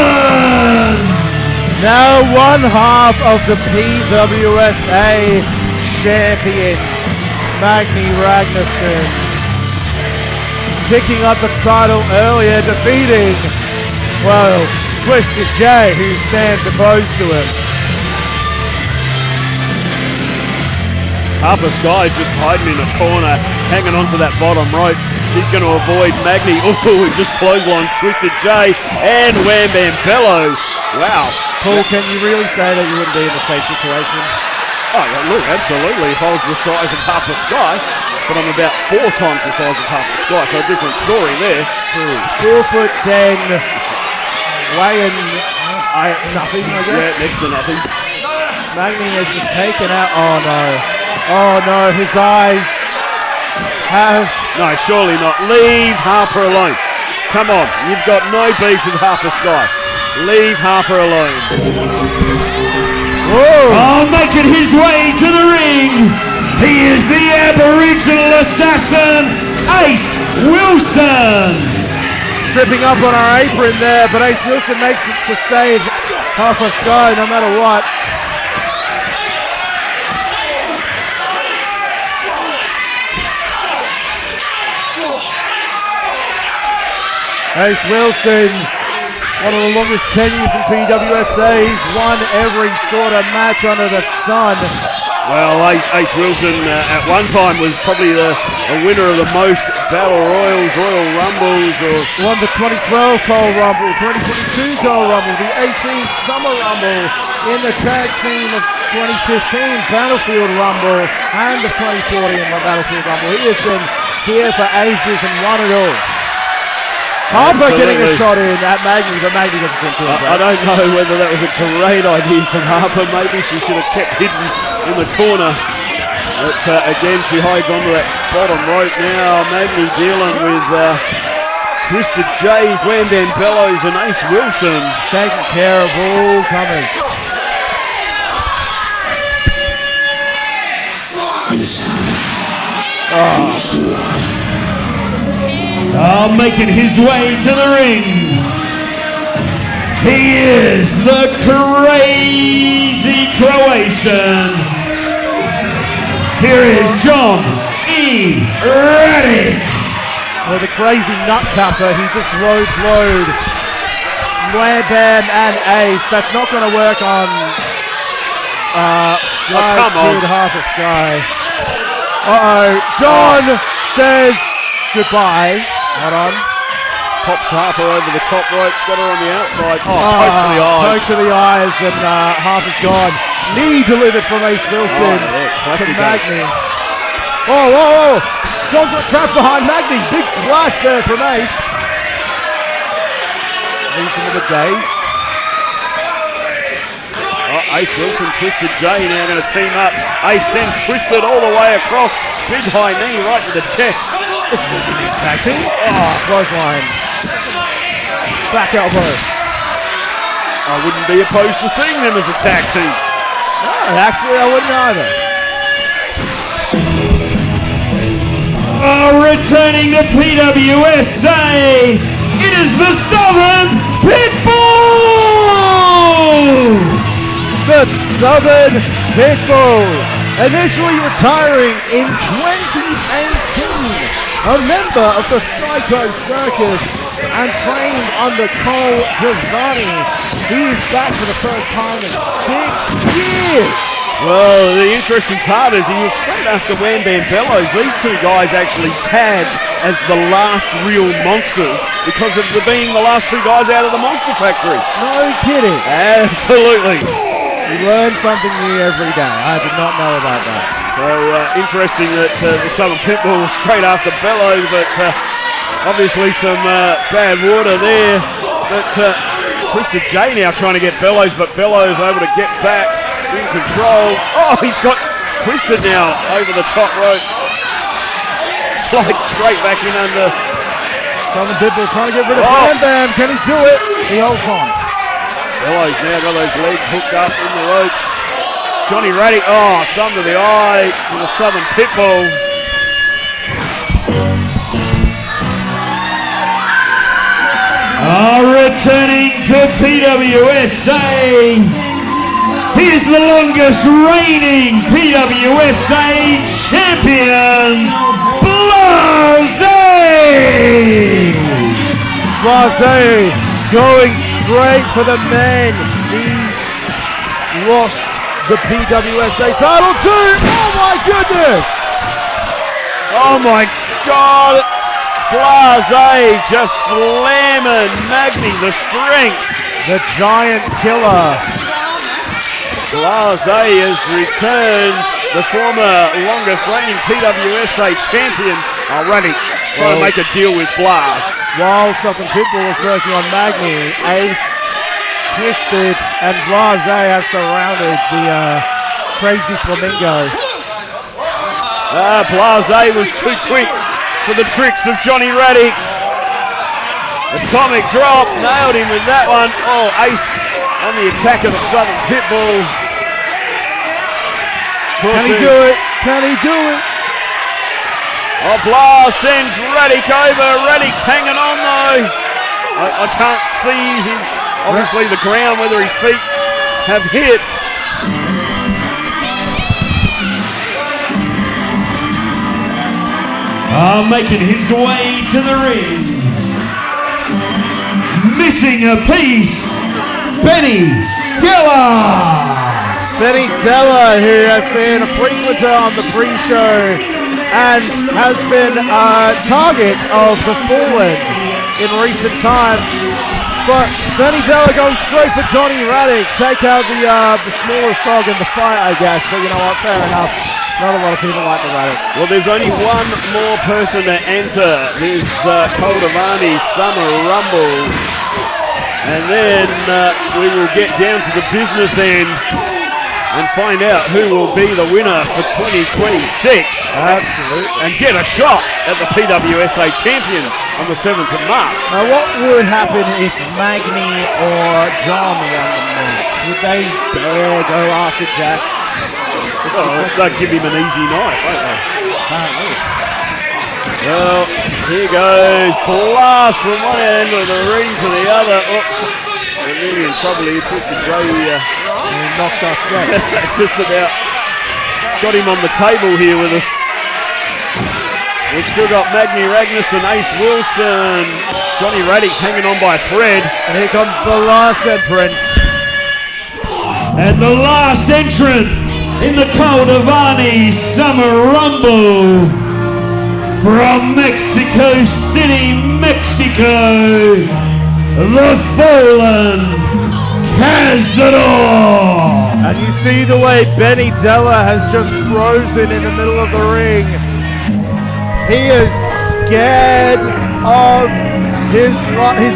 Now one half of the PWSA champion, Magni Ragnarsson, picking up the title earlier, defeating, well, Twisted J, who stands opposed to him. Harper Sky's just hiding in a corner, hanging onto that bottom rope. She's going to avoid Magni. Oh, he just clotheslines Twisted J and Wham Bam Bellows. Wow. Paul, can you really say that you wouldn't be in the same situation? Oh, yeah, look, absolutely. If I was the size of Harper Sky, but I'm about 4 times the size of Harper Sky, so a different story there. 4'10", weighing nothing, I guess. Yeah, next to nothing. Magni has just taken out. Oh no. Oh no, his eyes have. No, surely not. Leave Harper alone. Come on, you've got no beef with Harper Sky. Leave Harper alone. Whoa! Oh, making his way to the ring. He is the Aboriginal assassin, Ace Wilson. Tripping up on our apron there, but Ace Wilson makes it to save Harper Sky no matter what. Ace Wilson, one of the longest tenures in PWSA. He's won every sort of match under the sun. Well, Ace Wilson at one time was probably a winner of the most Battle Royals, Royal Rumbles, or won the 2012 Col Rumble, 2022 Col Rumble, the 18th Summer Rumble, in the tag team of 2015 Battlefield Rumble, and the 2014 Battlefield Rumble. He has been here for ages and won it all. Harper getting a shot in at Magni, but Magni doesn't seem to impress. I don't know whether that was a great idea from Harper. Maybe she should have kept hidden in the corner. But again, she hides onto that bottom rope now. Magni dealing with Twisted J's, Wham Bam Bellows, and Ace Wilson. Taking care of all comers. Oh, making his way to the ring. He is the crazy Croatian. Here is John E. Radic. Well, the crazy nut tapper, he just blowed Wham Bam and Ace. That's not going to work on Sky. Come on. Harper Sky. Uh-oh. John says goodbye. Hold on. Pops Harper over the top rope, got her on the outside. Oh, poke to the eyes. Poke to the eyes, and Harper's gone. Knee delivered from Ace Wilson to Magni. Oh, whoa, whoa. John got trapped behind Magni. Big splash there from Ace. Leaves him in the daze. Oh, Ace Wilson, Twisted J now going to team up. Ace sends Twisted all the way across. Big high knee right to the chest. Tag team. Oh, clothesline. Back elbow. I wouldn't be opposed to seeing them as a tag team. No, actually I wouldn't either. Oh, returning to PWSA, it is the Southern Pitbull! The Southern Pitbull, initially retiring in 2018. A member of the Psycho Circus and trained under Col Dervany. He is back for the first time in 6 years. Well, the interesting part is he was straight after Wham Bam Bellows. These two guys actually tagged as the last real monsters because of being the last two guys out of the Monster Factory. No kidding. Absolutely. You learn something new every day. I did not know about that. So interesting that the Southern Pitbull was straight after Bellows, but obviously some bad water there. But Twisted J now trying to get Bellows, but Bellows able to get back in control. Oh, he's got Twisted now over the top rope. Slides straight back in under. Southern Pitbull trying to get rid of Wham Bam. Can he do it? He holds on. Bellows now got those legs hooked up in the ropes. Johnny Radic, oh, thumb to the eye to the Southern Pitbull. Returning to PWSA, he's the longest reigning PWSA champion, Blase! Blase going straight for the men. He lost the PWSA title too. Oh my goodness! Oh my God! Blase just slamming Magni, the strength. The giant killer. Blase has returned, the former longest reigning PWSA champion. Already trying to make a deal with Blase. While Southern Pitbull was working on Magni, Ace Twisted and Blase have surrounded the crazy flamingo. Blase was too quick for the tricks of Johnny Radic. Atomic drop, nailed him with that one. Oh, Ace on the attack of the Southern Pitbull. Can he do it? Can he do it? Oh, Blase sends Radic over. Radic's hanging on though. I can't see obviously the ground, whether his feet have hit. Making his way to the ring. Missing a piece, Benny Della. Benny Della, who has been a frequenter on the pre-show and has been a target of the Fallen in recent times. But Benny Della going straight for Johnny Radic. Take out the smallest dog in the fight, I guess. But you know what? Fair enough. Not a lot of people like the Radic. Well, there's only one more person to enter this Col Dervany Summer Rumble. And then we will get down to the business end and find out who will be the winner for 2026. Absolutely. And get a shot at the PWSA champion on the 7th of March. Now, what would happen if Magni or John won the match? Would they dare go after Jaxx? Oh, they'll give him an easy night, won't they? Apparently. Well, here goes Blast from one end of the ring to the other. Oops, we're really in trouble here. Twisted J knocked us out. just about got him on the table here with us. We've still got Magni, Ragnarsson, Ace Wilson, Johnny Radic's hanging on by a thread. And here comes the last entrant. And the last entrant in the Col Dervany Summer Rumble from Mexico City, Mexico, the Fallen Cazador. And you see the way Benny Della has just frozen in the middle of the ring. He is scared of his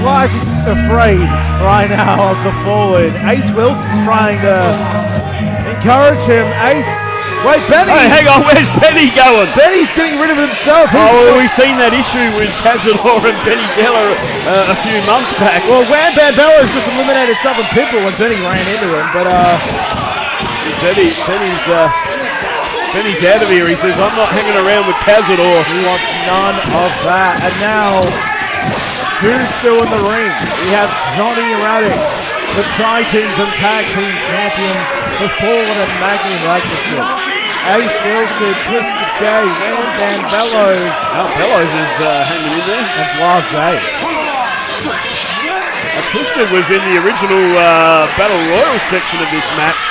life is afraid right now of the Fallen. Ace Wilson's trying to encourage him. Ace, wait, Benny! Hey, hang on, where's Benny going? Benny's getting rid of himself. We've seen that issue with Cazador and Benny Della a few months back. Well, Wham Bam Bellows just eliminated Southern Pitbull when Benny ran into him, but Benny's out of here. He says, I'm not hanging around with Cazador. he wants none of that. And now, who's still in the ring? We have Johnny Radic, the Titans and Tag Team Champions, the Fallen and Magni and Ragnarsson. Ace Wilson, Twisted J, Wham Bam Bellows. Bellows is hanging in there. And Blase. Twisted was in the original Battle Royal section of this match.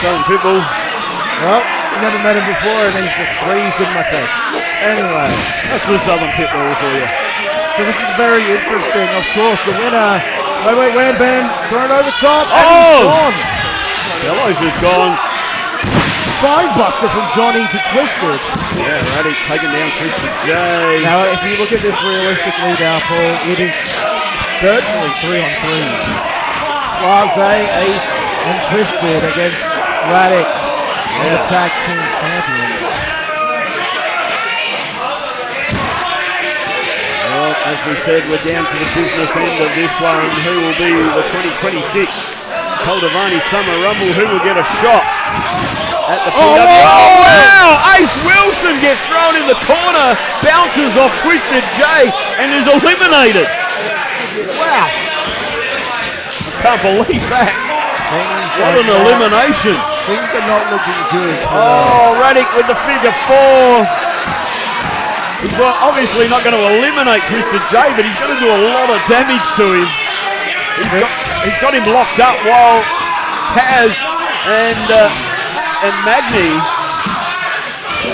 Southern Pitbull. Well, never met him before and he's just breathed in my face. Anyway. That's the Southern Pitbull for you. So this is very interesting. Of course, the winner. Wait, Wham Bam thrown over top. And Oh! he's gone. Bellows is gone. Spine buster from Johnny to Twisted. Yeah, Radic taking down Twisted J. Now, if you look at this realistically now, Paul, it is virtually 3-on-3. Blase, Ace, and Twisted against Radic and the Tag Team Champions. Well, as we said, we're down to the business end of this one. Who will be the 2026 Col Dervany Summer Rumble? Who will get a shot at the PWSA? Oh, wow! Ace Wilson gets thrown in the corner, bounces off Twisted J, and is eliminated. Wow! I can't believe that. What an elimination. Things are not looking good. Oh, Radic with the figure 4. He's obviously not going to eliminate Twisted J, but he's going to do a lot of damage to him. He's got him locked up while Kaz and Magni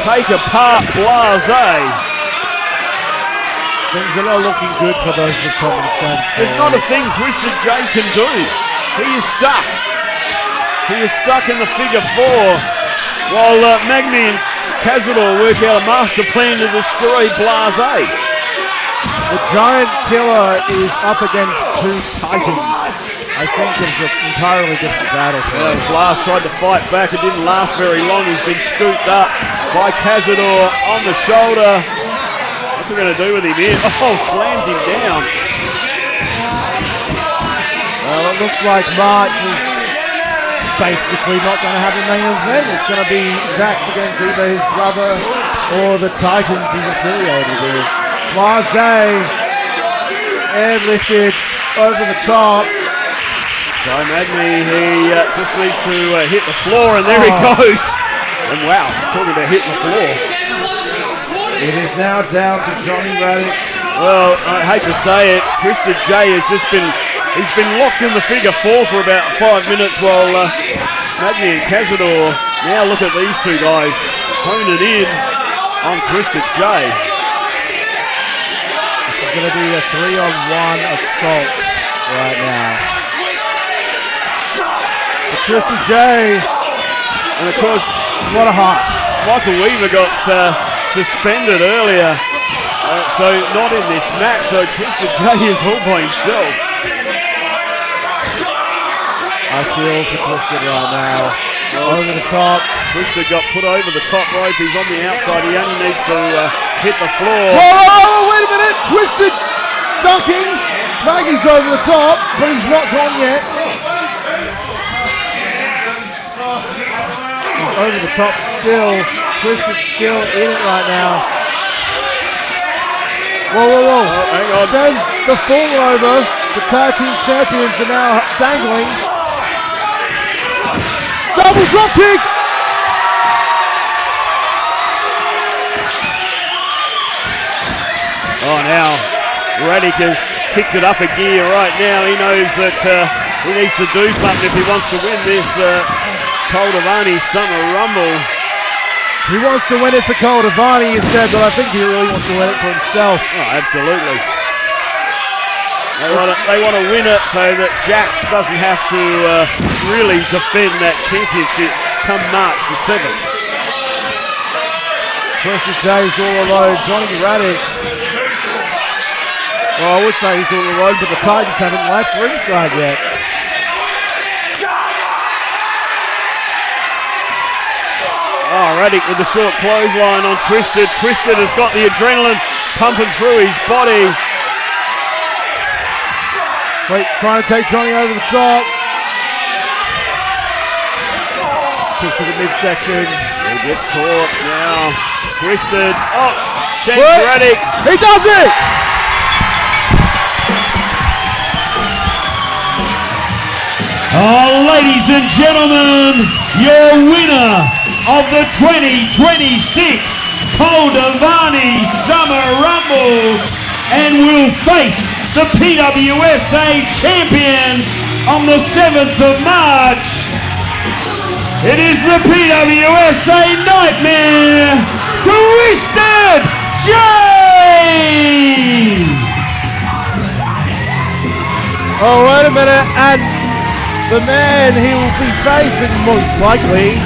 take apart Blase. Things are not looking good for those with common sense. There's not a thing Twisted J can do. He is stuck. He is stuck in the figure 4 while Magni and Cazador work out a master plan to destroy Blase. The Giant Killer is up against two Titans. I think it's an entirely different battle. Well, Blast tried to fight back. It didn't last very long. He's been scooped up by Cazador on the shoulder. What's he going to do with him here? Oh, slams him down. Well, it looks like March is basically not going to have a main event. It's going to be Jaxx against either his brother or the Titans he's affiliated with. Marseille airlifted over the top. By Magni, he just needs to hit the floor, and there he goes. And wow, talking about hitting the floor. It is now down to Johnny Radic. Well, I hate to say it, Twisted J has just been, he's been locked in the figure four for about 5 minutes while Magni and Cazador, now look at these two guys honing in on Twisted J. This is going to be a 3-on-1 assault right now. Twisted J, and of course, what a heart. Michael Weaver got suspended earlier, so not in this match, so Twisted J is all by himself. I feel for Twisted right now. Over the top. Twisted got put over the top rope, he's on the outside, he only needs to hit the floor. Whoa, wait a minute, Twisted ducking. Maggie's over the top, but he's not gone yet. Over the top still. Twisted still in it right now. Whoa. Oh, hang on. Says the fall over. The tag team champions are now dangling. Double drop kick. Oh, now Radic has kicked it up a gear right now. He knows that he needs to do something if he wants to win this Col Dervany Summer Rumble. He wants to win it for Col Dervany, he said, but I think he really wants to win it for himself. Oh, absolutely. They want to win it so that Jaxx doesn't have to really defend that championship come March the 7th. Twisted J's all alone. Johnny Radic. Well, I would say he's all alone, but the Titans haven't left ringside yet. Oh, Radic with the short clothesline on Twisted. Twisted has got the adrenaline pumping through his body. Wait, trying to take Johnny over the top. Kick to the midsection. He gets caught now. Twisted. Oh, sends Radic. He does it! Oh, ladies and gentlemen, your winner of the 2026 Col Dervany Summer Rumble and will face the PWSA champion on the 7th of March. It is the PWSA Nightmare, Twisted J! Oh, wait a minute, and the man he will be facing most likely,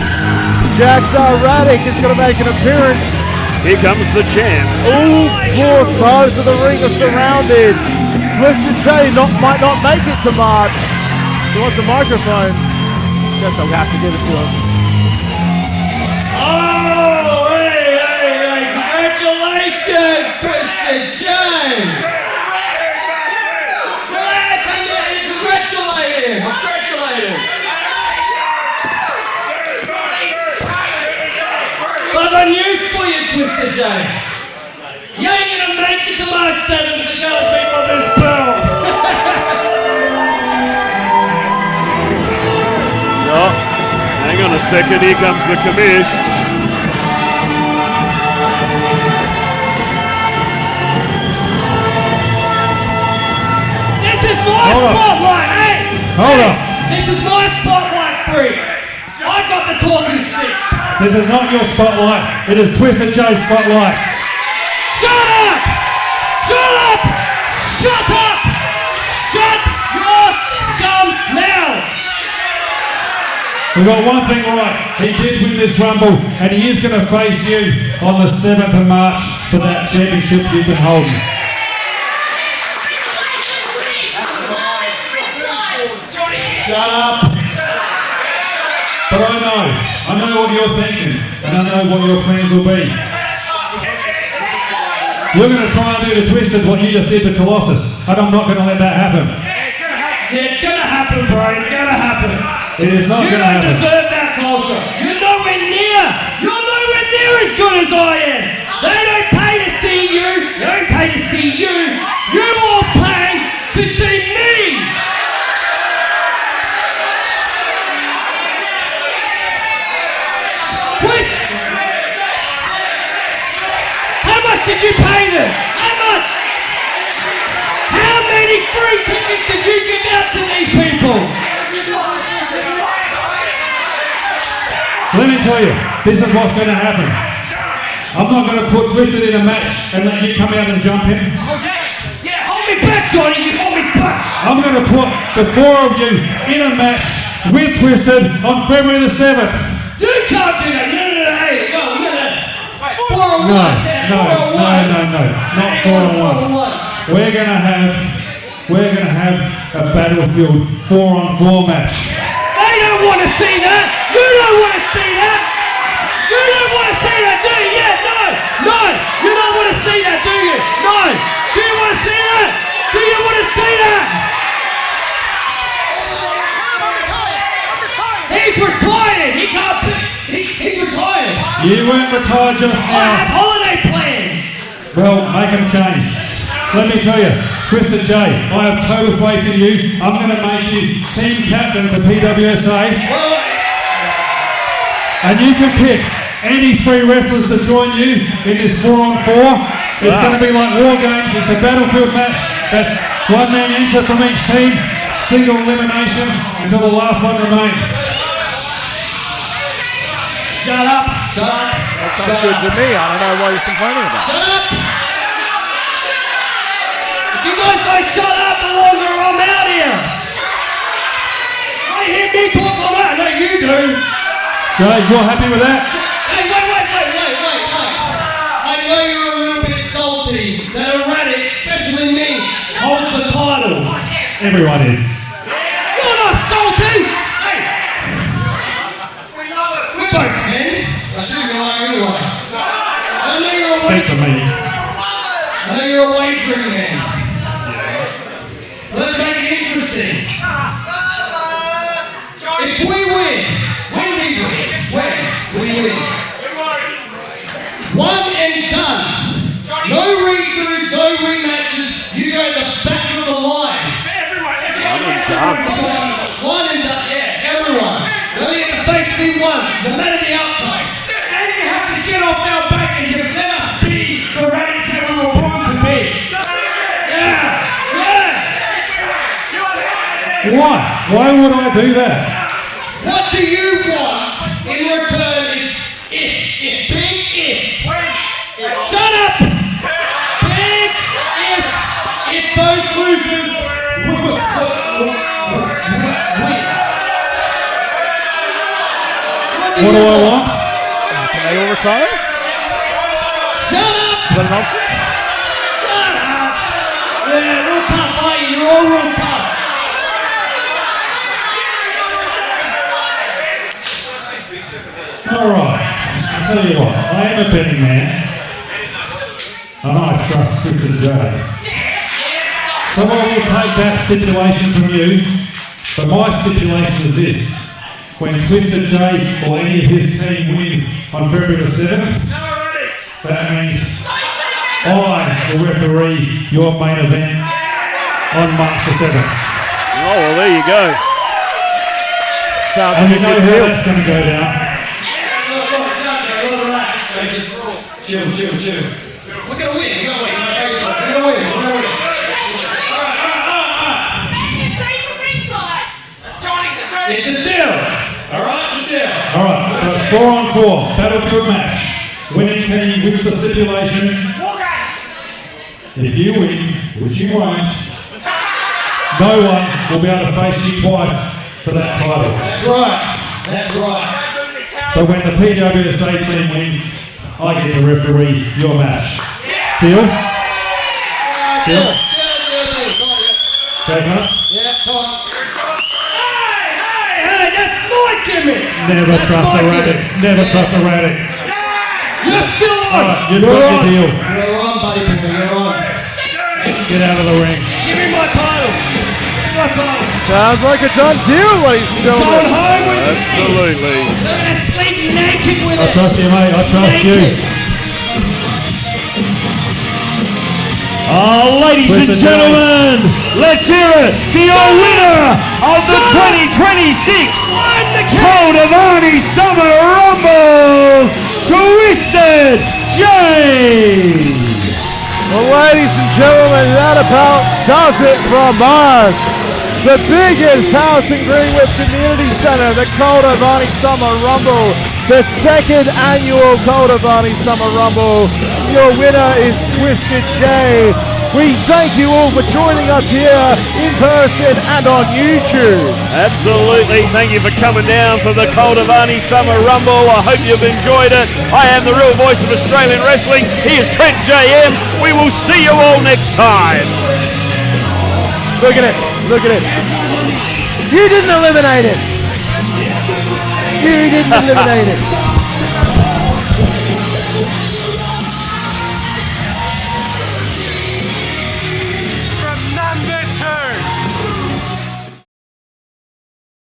Jaxx Radic, is going to make an appearance. Here comes the champ. All four sides of the ring are surrounded. Twisted J might not make it to March. He wants a microphone. Guess I'll have to give it to him. Oh, hey, congratulations, Twisted J! Come here and congratulate him. But I got news for you, Twisted J. You ain't gonna make it to my 7th to challenge me for this belt. Oh, hang on a second, here comes the commish. This is my spotlight, hey! Hold up. This is my spotlight, freak. I got the talking stick. This is not your spotlight. It is Twisted J's spotlight. Shut up! Shut up! Shut up! Shut your scum mouth! We've got one thing right. He did win this Rumble, and he is going to face you on the 7th of March for that championship you've been holding. Shut up. But I know what you're thinking, and I know what your plans will be. You're going to try and do the Twisted what you just did to Colossus, and I'm not going to let that happen. Yeah, it's gonna happen, bro. It's gonna happen. It is not You going to don't happen. deserve that culture. You're nowhere near as good as I am. They don't pay to see you. They don't pay to see you. You all pay to see me. How much did you pay them? How much? How many free tickets did you give out to these people? Let me tell you, this is what's going to happen. I'm not going to put Twisted in a match and let you come out and jump him. Yeah, hold me back, Johnny. You hold me back. I'm going to put the four of you in a match with Twisted on February the 7th. You can't do that. No. Hey, no. 4 on 1. No. Not 4 on 1. We're going to have a Battlefield 4 on 4 match. They don't want to see that. You don't want to see that. You don't want to see that, do you? Yeah, no. You don't want to see that, do you? No. Do you want to see that? Do you want to see that? He's retired. He can't be. He's retired. You weren't retired just I now. have holiday plans. Well, make them change. Let me tell you, Twisted J, I have total faith in you. I'm going to make you team captain for PWSA. And you can pick any 3 wrestlers to join you in this 4 on 4. It's going to be like War Games. It's a Battlefield match. That's 1 man enter from each team. Single elimination until the last one remains. Shut up. That sounds good to me. I don't know what he's complaining about. Shut up. If you guys don't shut up, the longer I'm out here. You hear me talk all that? I know you do. Jay, you're happy with that? Hey, wait. I know you're a little bit salty that a Radic, especially me, holds the title. Everyone is. You're not salty! Hey! We're both men. I should go out anyway. I know you're a Speak for me. I know you're a wagering man. Let's make it interesting. If we win, when we win. One and done. No redos, no rematches. You go to the back of the line. One and done. Yeah, everyone. You only have to face me once. No matter the outcome. And you have to get off our back and just let us be the Radics that we were born to be. Yeah. Why? Why would I do that? What do you want in return Shut up! Big if those losers win. What do I want? Can they all retire? Shut up! Is that an option? Shut up! Yeah, real tough, are you? You're all real tough. Alright, I'll tell you what, I am a betting man, and I trust Twisted J. So I will take that stipulation from you, but my stipulation is this. When Twisted J or any of his team win on February the 7th, that means I will referee your main event on March the 7th. Oh, well, there you go. Sounds And like you a know good how deal. that's going to go down. Chill. We're gonna win. We're gonna win. Alright. It's a deal. Alright, it's a deal. Alright, so it's 4 on 4, Battlefield match. Winning team wins the stipulation. If you win, which you won't, no one will be able to face you twice for that title. That's right. But when the PWSA team wins, I get to referee your match. Deal? Deal? Okay, huh? Yeah, come on. Hey! gimmick. Never That's trust my a Radic. gimmick. Never trust a Radic. You're still on. Alright, you've got your deal. You're on, buddy. You're on. Get out of the ring. Give me my title. Give me my title. Sounds like a done deal, ladies and Going gentlemen. home with me. Absolutely. They're going to sleep naked with I it. trust you, mate. I trust you. Oh, ladies and Listen, gentlemen, let's hear it for your winner of the 2026 Col Dervany Summer Rumble, Twisted James. Well, ladies and gentlemen, that about does it from us. The biggest house in Greenwood Community Centre, the Col Dervany Summer Rumble, the second annual Col Dervany Summer Rumble. Your winner is Twisted J. We thank you all for joining us here in person and on YouTube. Absolutely. Thank you for coming down for the Col Dervany Summer Rumble. I hope you've enjoyed it. I am the real voice of Australian wrestling. He is Trent JM. We will see you all next time. Look at it. Look at it. You didn't eliminate it. You didn't eliminate it.